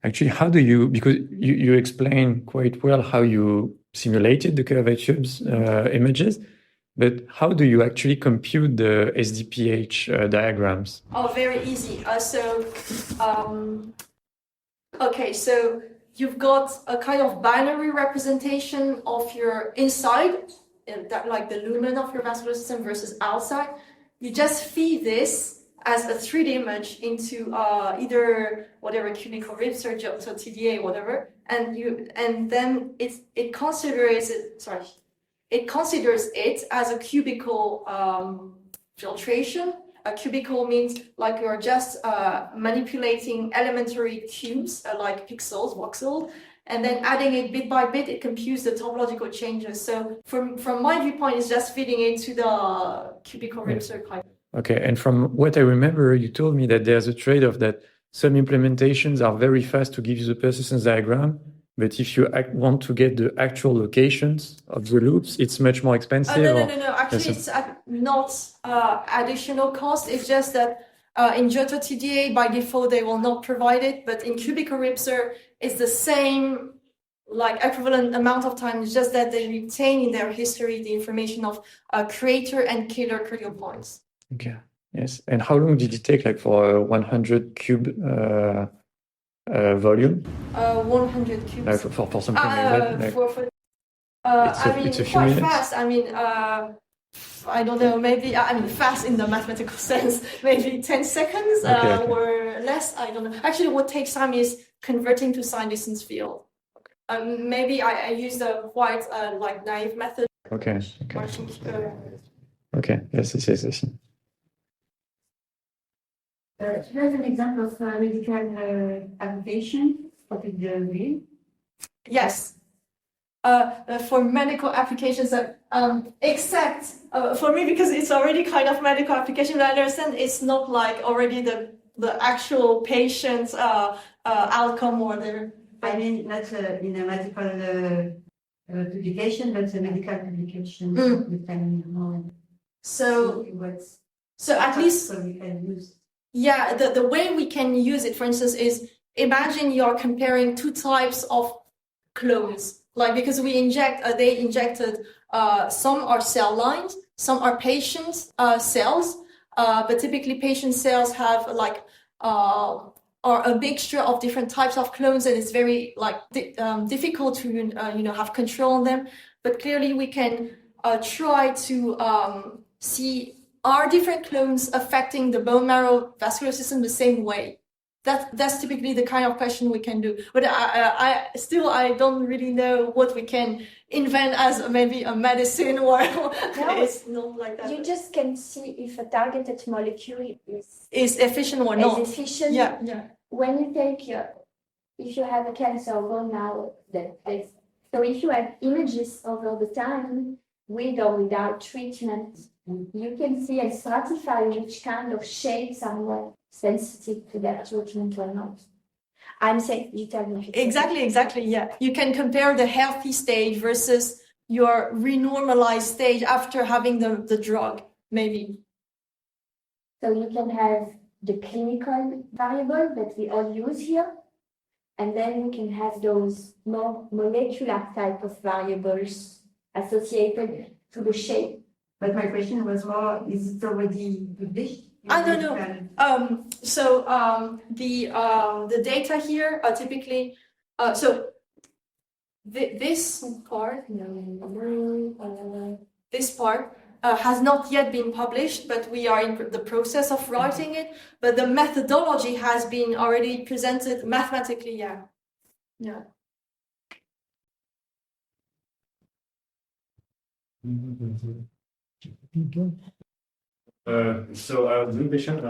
actually how do you, because you explain quite well how you simulated the curvatubes images, but how do you actually compute the SDPH diagrams?
Oh, very easy. Okay, so you've got a kind of binary representation of your inside, that like the lumen of your vascular system versus outside. You just feed this as a 3D image into either whatever cubical ribs or TDA, whatever, and then it considers it as a cubical filtration. A cubicle means like you're just manipulating elementary cubes like pixels, voxels, and then adding it bit by bit, it computes the topological changes. So from my viewpoint, it's just feeding it to the cubical rib circuit.
Okay, and from what I remember, you told me that there's a trade-off that some implementations are very fast to give you the persistence diagram, but if you want to get the actual locations of the loops, it's much more expensive.
No. Actually, it's not additional cost. It's just that in Giotto TDA, by default, they will not provide it. But in cubical ribser, it's the same, like equivalent amount of time. It's just that they retain in their history the information of creator and killer critical points.
Okay. Yes. And how long did it take, like for a 100 cube volume?
100 cubes.
Like for something like that?
It's
a few
quite
minutes?
fast. I don't know, maybe, fast in the mathematical sense, maybe 10 seconds
Okay.
or less, I don't know. Actually, what takes time is converting to sign distance field. Maybe I use the quite naive method.
Okay. Okay. Yes.
Here's an example of medical application. What is the real?
Yes. For medical applications, except for me, because it's already kind of medical application, I understand it's not like already the actual patient's outcome or their.
I mean, not in a medical publication, but a medical publication. Depending on
So at least.
So we can use.
Yeah, the way we can use it, for instance, is imagine you're comparing two types of clones. Like, because they injected some are cell lines, some are patient cells, but typically patient cells have are a mixture of different types of clones, and it's very difficult to have control on them. But clearly, we can try to see, are different clones affecting the bone marrow vascular system the same way? That's typically the kind of question we can do. But I don't really know what we can invent as maybe a medicine or it's not like that.
You just can see if a targeted molecule
is efficient or not.
Is efficient.
Yeah.
When you take if you have a cancer of bone marrow, so if you have images over the time with or without treatment, you can see and stratify which kind of shapes are more sensitive to that treatment or not. I'm saying, you tell me.
Exactly, yeah. You can compare the healthy stage versus your renormalized stage after having the drug, maybe.
So you can have the clinical variable that we all use here, and then you can have those more molecular type of variables associated to the shape.
But my question was more: is it already published?
No. The data here are typically this part has not yet been published, but we are in the process of writing it. But the methodology has been already presented mathematically. Yeah.
So I was doing question.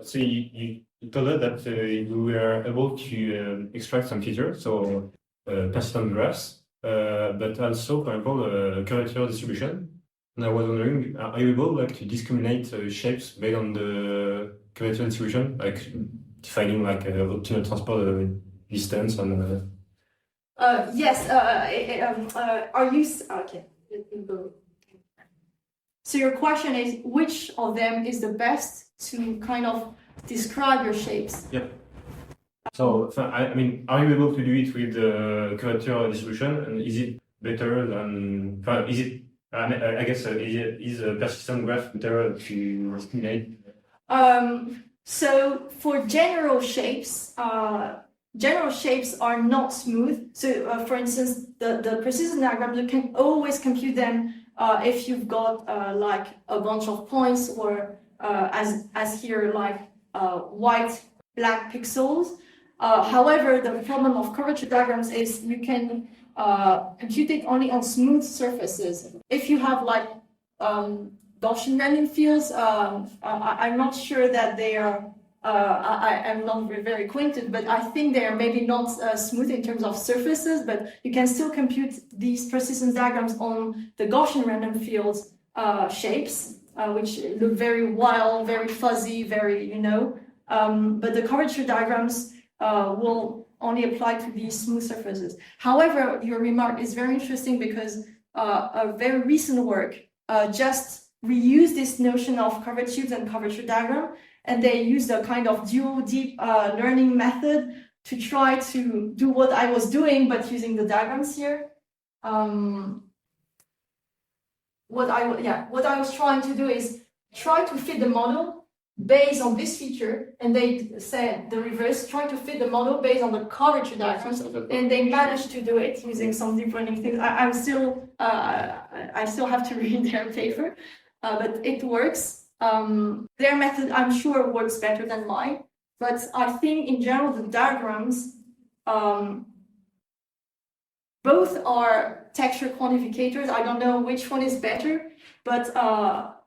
So you told us that you were able to extract some features, so persistent graphs, but also, for example, curvature distribution. And I was wondering, are you able to discriminate shapes based on the curvature distribution? Like, defining like optimal transport distance and.
Yes. Are you okay? Let me go. So your question is which of them is the best to kind of describe your shapes?
Yep. So I mean, are you able to do it with the curvature distribution? And is it better than? Is it? I guess is a persistent graph better to estimate?
So for general shapes are not smooth. So for instance, the precision diagrams, you can always compute them if you've got like a bunch of points or as here like white, black pixels. However, the problem of curvature diagrams is you can compute it only on smooth surfaces. If you have like Gaussian random fields, I'm not sure that they are. I'm not very acquainted, but I think they are maybe not smooth in terms of surfaces. But you can still compute these persistence diagrams on the Gaussian random fields shapes, which look very wild, very fuzzy, very But the curvature diagrams will only apply to these smooth surfaces. However, your remark is very interesting because a very recent work just reused this notion of curvatubes and curvature diagram, and they used a kind of dual deep learning method to try to do what I was doing, but using the diagrams here. What I was trying to do is try to fit the model based on this feature, and they said the reverse, try to fit the model based on the curvature diagrams, and they managed to do it using some deep learning things. I still have to read their paper, but it works. Their method, I'm sure, works better than mine, but I think in general the diagrams both are texture quantificators. I don't know which one is better, but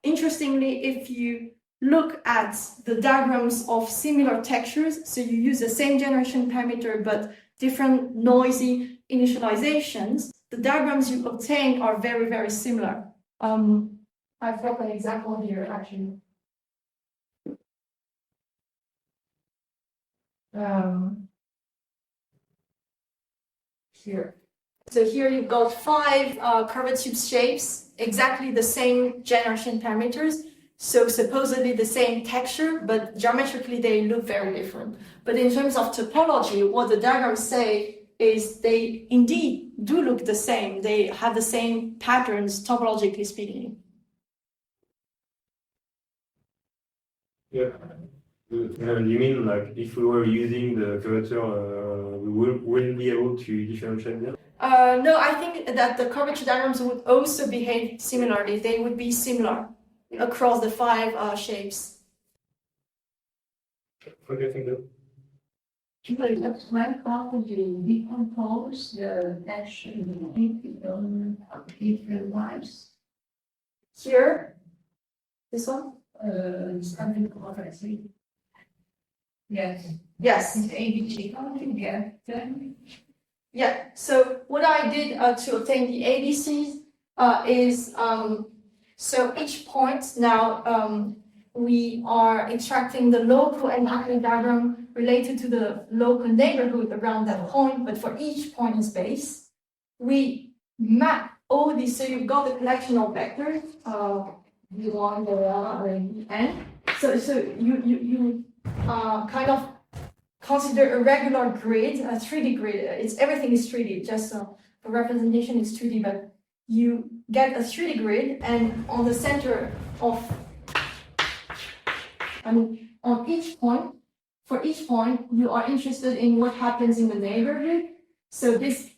interestingly, if you look at the diagrams of similar textures, so you use the same generation parameter but different noisy initializations, the diagrams you obtain are very, very similar. I've got an example here, actually. Here. So here you've got 5 curvatube shapes, exactly the same generation parameters. So supposedly the same texture, but geometrically they look very different. But in terms of topology, what the diagrams say is they indeed do look the same. They have the same patterns, topologically speaking.
Yeah. You mean like if we were using the curvature, we wouldn't be able to differentiate them?
No, I think that the curvature diagrams would also behave similarly. They would be similar across the 5 shapes.
What do you think, though?
How would you decompose the texture in different lines?
Here, this one?
Something correctly. Yes.
Yes.
It's ABC. How do you get them?
Yeah. So what I did to obtain the ABCs is so each point now we are extracting the local and macro diagram related to the local neighborhood around that point, but for each point in space, we map all these. So you've got the collection of vectors, V1, V1, N. So you kind of consider a regular grid, a 3D grid. Everything is 3D. Just the representation is 2D, but you get a 3D grid, and on the center of, on each point, for each point, you are interested in what happens in the neighborhood. So this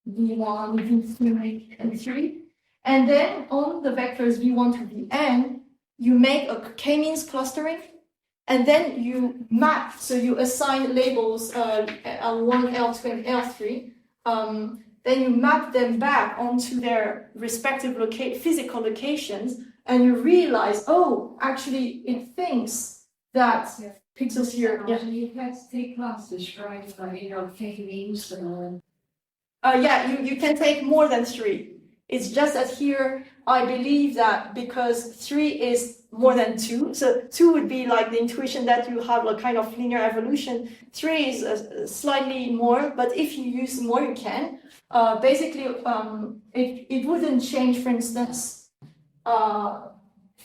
V1, V2, and 3. And then on the vectors V1 to Vn, you make a k-means clustering, and then you map, so you assign labels L1, L2, and L3. Then you map them back onto their respective physical locations, and you realize, oh, actually, it thinks that pixels here.
Yeah. You have 3 classes, right? K-means.
Yeah, you can take more than 3. It's just that here, I believe that because 3 is more than 2, so 2 would be like the intuition that you have a kind of linear evolution. 3 is slightly more, but if you use more, you can. Basically, it wouldn't change, for instance,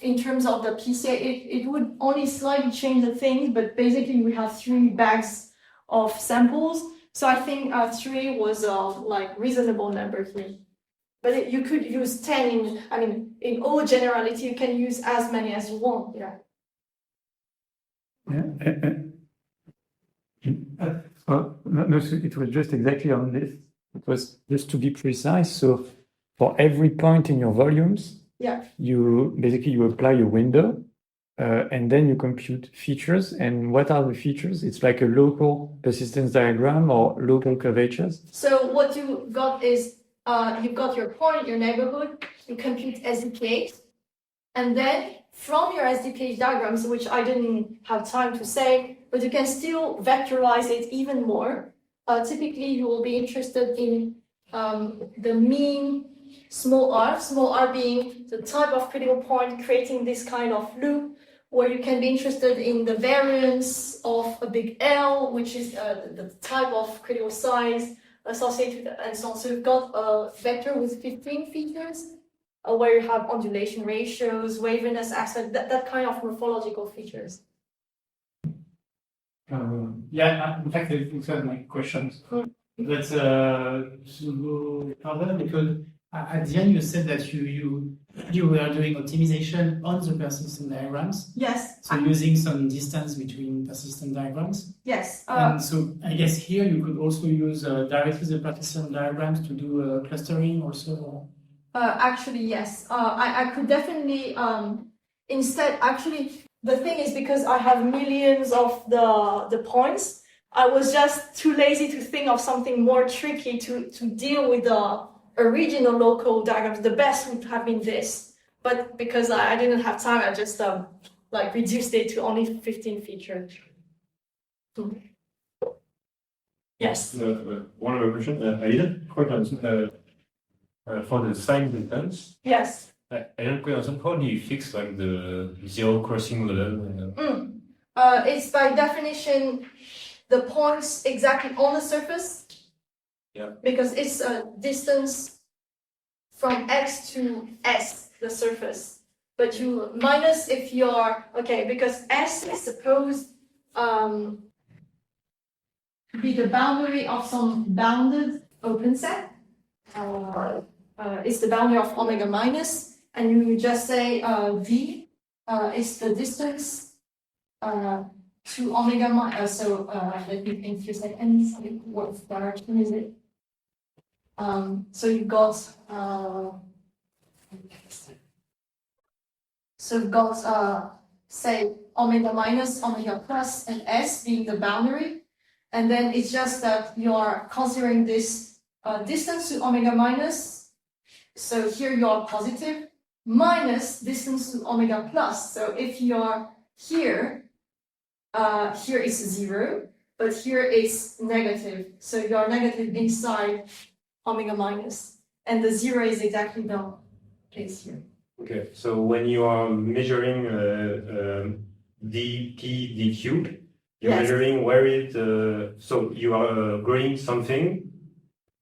in terms of the PCA, it would only slightly change the things, but basically we have 3 bags of samples. So I think 3 was like reasonable number here. But you could use 10 in all generality, you can use as many as you want, yeah.
Well, no, so it was just exactly on this. It was just to be precise. So for every point in your volumes, you apply a window, and then you compute features. And what are the features? It's like a local persistence diagram or local curvatures.
So what you got is you've got your point, your neighborhood, you compute SDKs, and then from your SDK diagrams, which I didn't have time to say, but you can still vectorize it even more. Typically, you will be interested in the mean small r being the type of critical point creating this kind of loop, where you can be interested in the variance of a big L, which is the type of critical size associated, and so on. So you've got a vector with 15 features, where you have undulation ratios, waviness aspect, that kind of morphological features.
In fact, it was my questions. But to go further, because at the end you said that you were doing optimization on the persistent diagrams.
Yes.
So using some distance between persistent diagrams.
Yes.
And so I guess here you could also use directly the persistent diagrams to do clustering also.
Actually, yes. I could definitely instead actually. The thing is, because I have millions of the points, I was just too lazy to think of something more tricky to deal with the original local diagrams. The best would have been this, but because I didn't have time, I just like reduced it to only 15 features. Yes.
One other question. I didn't quite understand for the sign distance.
Yes.
I don't quite understand. How do you fix like the zero crossing model?
It's by definition the points exactly on the surface.
Yeah.
Because it's a distance from X to S, the surface. But you minus if you're because S is supposed to be the boundary of some bounded open set. It's the boundary of omega minus. And you just say V is the distance to omega minus. So let me think for a second. What direction is it? So you've got say omega minus, omega plus, and S being the boundary, and then it's just that you are considering this distance to omega minus. So here you are positive. Minus distance to omega plus. So if you're here, here is 0, but here is negative. So you're negative inside omega minus, and the 0 is exactly the place here.
Okay, so when you are measuring dp dq, you're measuring where it. So you are growing something.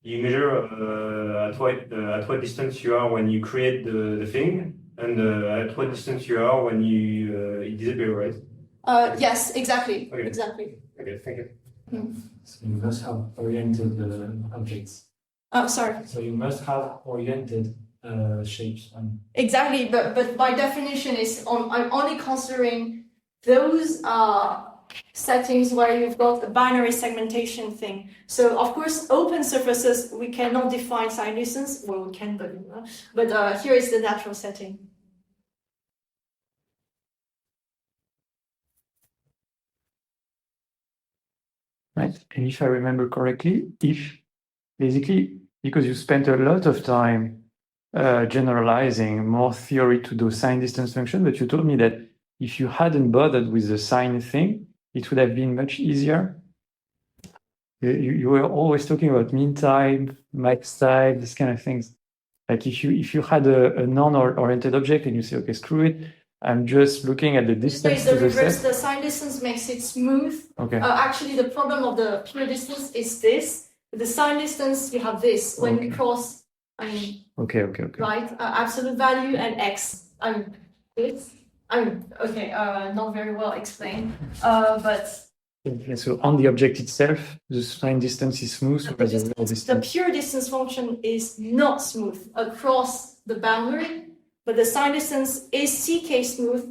You measure at what distance you are when you create the thing, and at what distance you are when it disappears, right?
Yes, exactly.
Okay.
Exactly.
Okay, thank you.
So you must have oriented objects.
Sorry.
So you must have oriented shapes.
Exactly, but by definition I'm only considering those settings where you've got a binary segmentation thing. So of course, open surfaces we cannot define sign distance. Well, we can, but here is the natural setting.
Right, and if I remember correctly, basically because you spent a lot of time generalizing more theory to those sign distance functions, but you told me that if you hadn't bothered with the sign thing, it would have been much easier. You were always talking about mean time, max time, this kind of things. Like if you had a non-oriented object and you say, okay, screw it, I'm just looking at the distance to the
reverse,
set.
the sign distance makes it smooth.
Okay.
Actually, the problem of the pure distance is this. The sign distance, you have this. When we cross, I mean,
Okay.
right, absolute value and x. Not very well explained. But
Okay, so on the object itself, the sign distance is smooth, whereas the real
the
distance.
pure distance function is not smooth across the boundary, but the sign distance is ck smooth,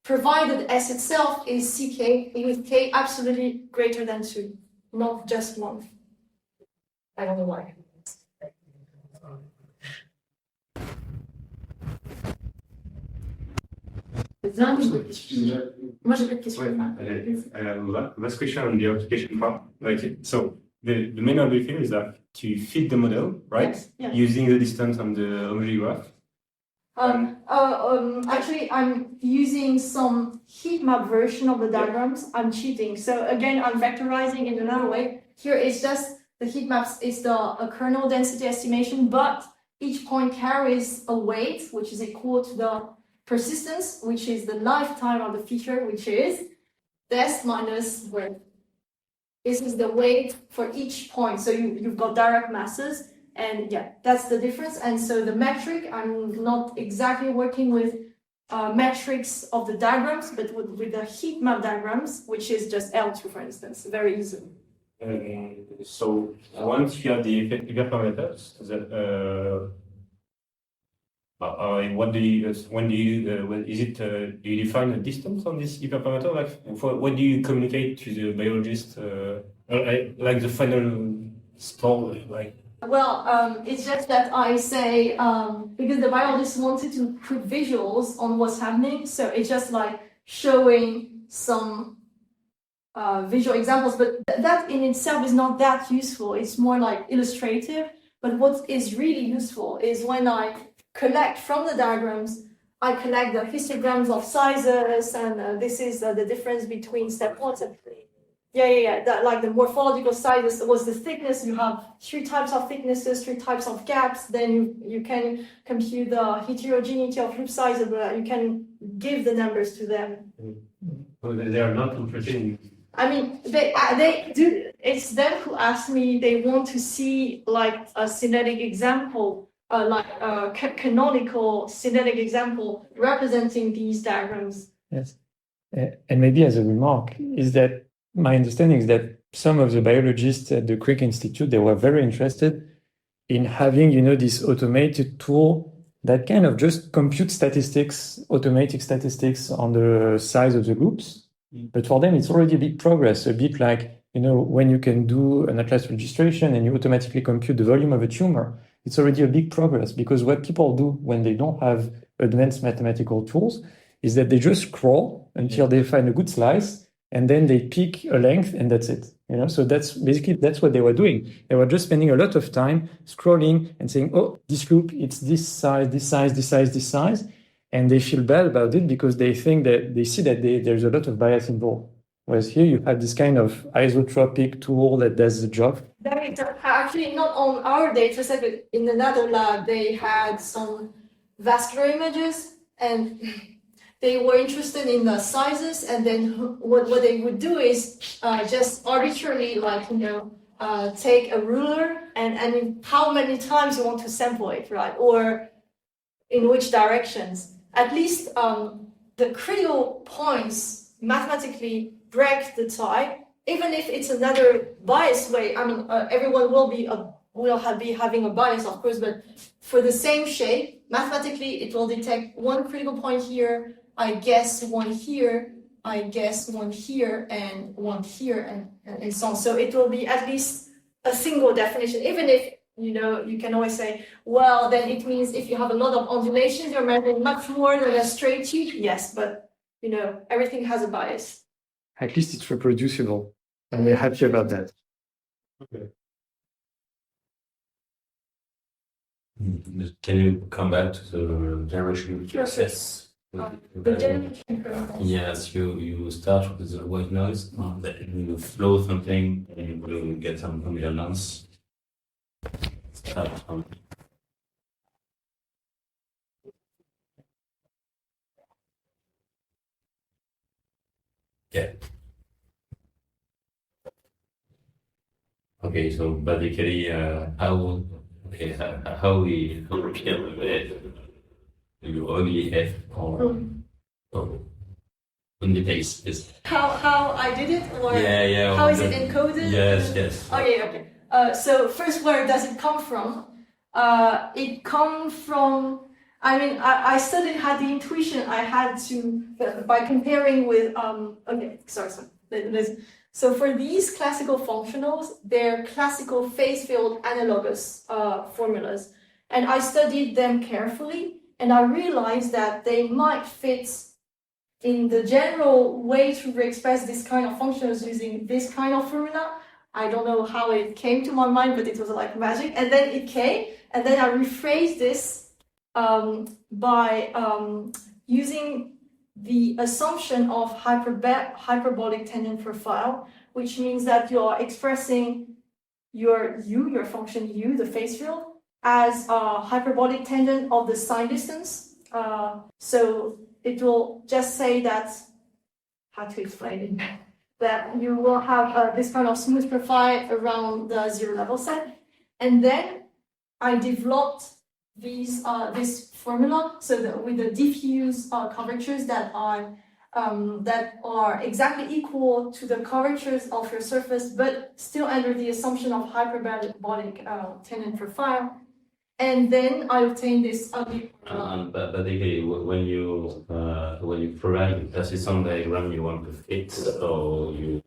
provided s itself is ck with k absolutely greater than 2, not just 1. I don't know why. Moi, j'ai pas de questions.
Last question on the application part. Like, so the main objective is that to fit the model, right?
Yes.
Using the distance on the homology graph.
Actually, I'm using some heat map version of the diagrams. I'm cheating. So again, I'm vectorizing in another way. Here is just the heat maps is a kernel density estimation, but each point carries a weight, which is equal to the persistence, which is the lifetime of the feature, which is this minus width. This is the weight for each point. So you've got direct masses. And yeah, that's the difference. And so the metric, I'm not exactly working with metrics of the diagrams, but with the heat map diagrams, which is just L2, for instance, very easy.
So once you have the hyperparameters, what do you? When do you? Is it? Do you define a distance on this hyperparameter? Like, what do you communicate to the biologist? Like the final score, like.
Well, it's just that I say, because the biologist wanted to put visuals on what's happening, so it's just like showing some visual examples, but that in itself is not that useful. It's more like illustrative. But what is really useful is when I collect from the diagrams, I collect the histograms of sizes, and this is the difference between step 1 and 3. Like the morphological sizes was the thickness. You have 3 types of thicknesses, 3 types of gaps. Then you can compute the heterogeneity of loop sizes. You can give the numbers to them.
So they are not interested in.
I mean, they do. It's them who ask me. They want to see like a synetic example, like a canonical synetic example representing these diagrams.
Yes, and maybe as a remark is that. My understanding is that some of the biologists at the Crick Institute, they were very interested in having, this automated tool that kind of just computes statistics, automatic statistics on the size of the groups. But for them, it's already a big progress, a bit like, when you can do an atlas registration and you automatically compute the volume of a tumor, it's already a big progress, because what people do when they don't have advanced mathematical tools is that they just scroll until they find a good slice, and then they pick a length, and that's it. So that's what they were doing. They were just spending a lot of time scrolling and saying, "Oh, this group, it's this size, this size, this size, this size," and they feel bad about it because they think that they see that there's a lot of bias involved. Whereas here you have this kind of isotropic tool that does the job.
Actually, not on our data set, but in another lab, they had some vascular images and. They were interested in the sizes, and then what they would do is just arbitrarily, take a ruler and how many times you want to sample it, right? Or in which directions. At least the critical points mathematically break the tie, even if it's another biased way. I mean, everyone will be having a bias, of course, but for the same shape, mathematically, it will detect one critical point here. I guess one here, I guess one here, and one here, and so on. So it will be at least a single definition, even if, you can always say, well, then it means if you have a lot of undulations, you're measuring much more than a straight tube. Yes, but, everything has a bias.
At least it's reproducible, and we're happy about that.
Okay.
Can you come back to the generation process?
The generation process.
Yes, you start with the white noise, then you flow something, and you will get some ambulance. Start from Yeah. Okay, so basically, how we feel you only have on the base is.
How I did it, or
Yeah.
how is it encoded?
Yes.
Okay. So first, where does it come from? It comes from. I mean, I suddenly had the intuition I had to by comparing with. Okay, sorry. So for these classical functionals, they're classical phase field analogous formulas, and I studied them carefully, and I realized that they might fit in the general way to express this kind of functions using this kind of formula. I don't know how it came to my mind, but it was like magic. And then it came, and then I rephrased this by using the assumption of hyperbolic tangent profile, which means that you are expressing your function u, the phase field, as a hyperbolic tangent of the sine distance. So it will just say that, how to explain it, that you will have this kind of smooth profile around the zero level set. And then I developed this formula so that with the diffuse curvatures that are exactly equal to the curvatures of your surface, but still under the assumption of hyperbolic tangent profile. And then I obtained this ugly formula.
Basically, when you provide the persistent diagram you want to fit, so you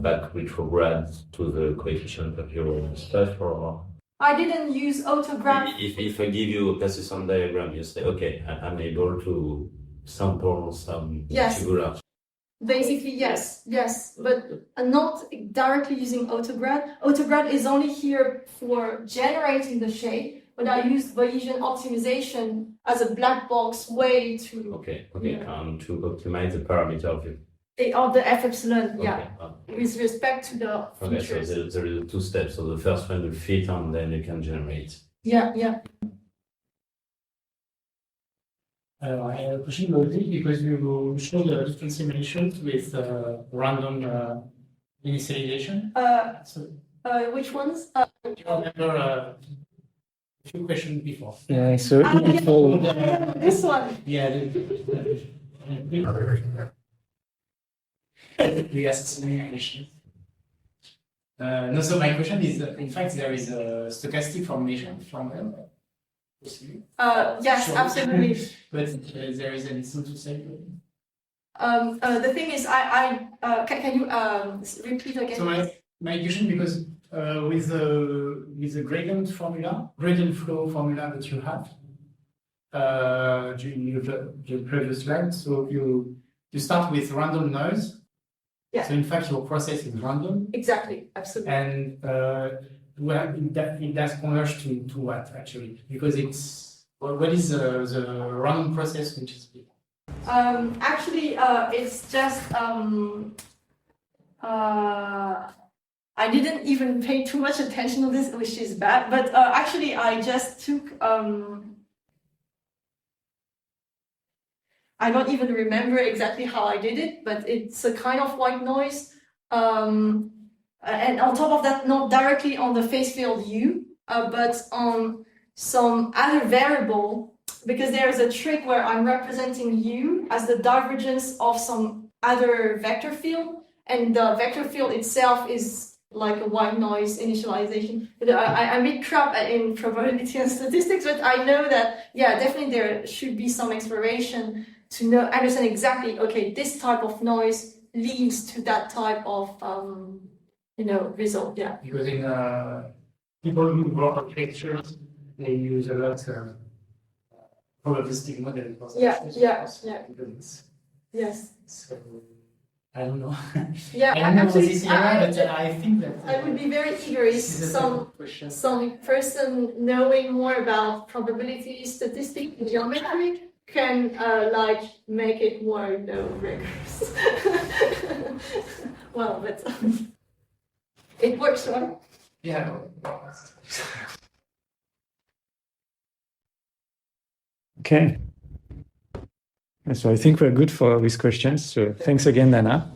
back retrograde to the coefficient of your stuff, or
I didn't use autograph.
if I give you a persistent diagram, you say, okay, I'm able to sample some figure.
Basically, yes, but not directly using autograd. Autograd is only here for generating the shape, but I used Bayesian optimization as a black box way to
to optimize the parameter of it.
Of the f epsilon, with respect to the features.
Okay, so there is two steps. So the first one you fit, and then you can generate.
Yeah.
I have a question about it because you showed the different simulations with random initialization.
Which ones?
Do you remember a few questions before?
Yeah, so
this one.
Yeah. We asked so many questions. No, so my question is, in fact, there is a stochastic formulation from them.
Yes, absolutely.
But there is an instant to say.
The thing is, can you repeat again?
So my question, because with the gradient flow formula that you have during the previous slide, so you start with random noise.
Yeah.
So in fact, your process is random.
Exactly, absolutely.
And it does converge to what actually? Because it's what is the random process which is big?
Actually, it's just I didn't even pay too much attention to this, which is bad. But actually, I just took I don't even remember exactly how I did it, but it's a kind of white noise. And on top of that, not directly on the phase field U, but on some other variable, because there is a trick where I'm representing U as the divergence of some other vector field, and the vector field itself is like a white noise initialization. But I'm a bit crap in probability and statistics, but I know that, definitely there should be some exploration to understand exactly, okay, this type of noise leads to that type of result. Yeah.
Because in people who work on pictures, they use a lot probabilistic model.
Yes.
So I don't know.
Yeah,
I don't know
actually,
this area, but I think that
I would be very eager if some person knowing more about probability, statistics, geometry can make it more rigorous. Well, but it works, right?
Yeah.
Okay.
So I think we're good for with questions. So thanks again, Anna.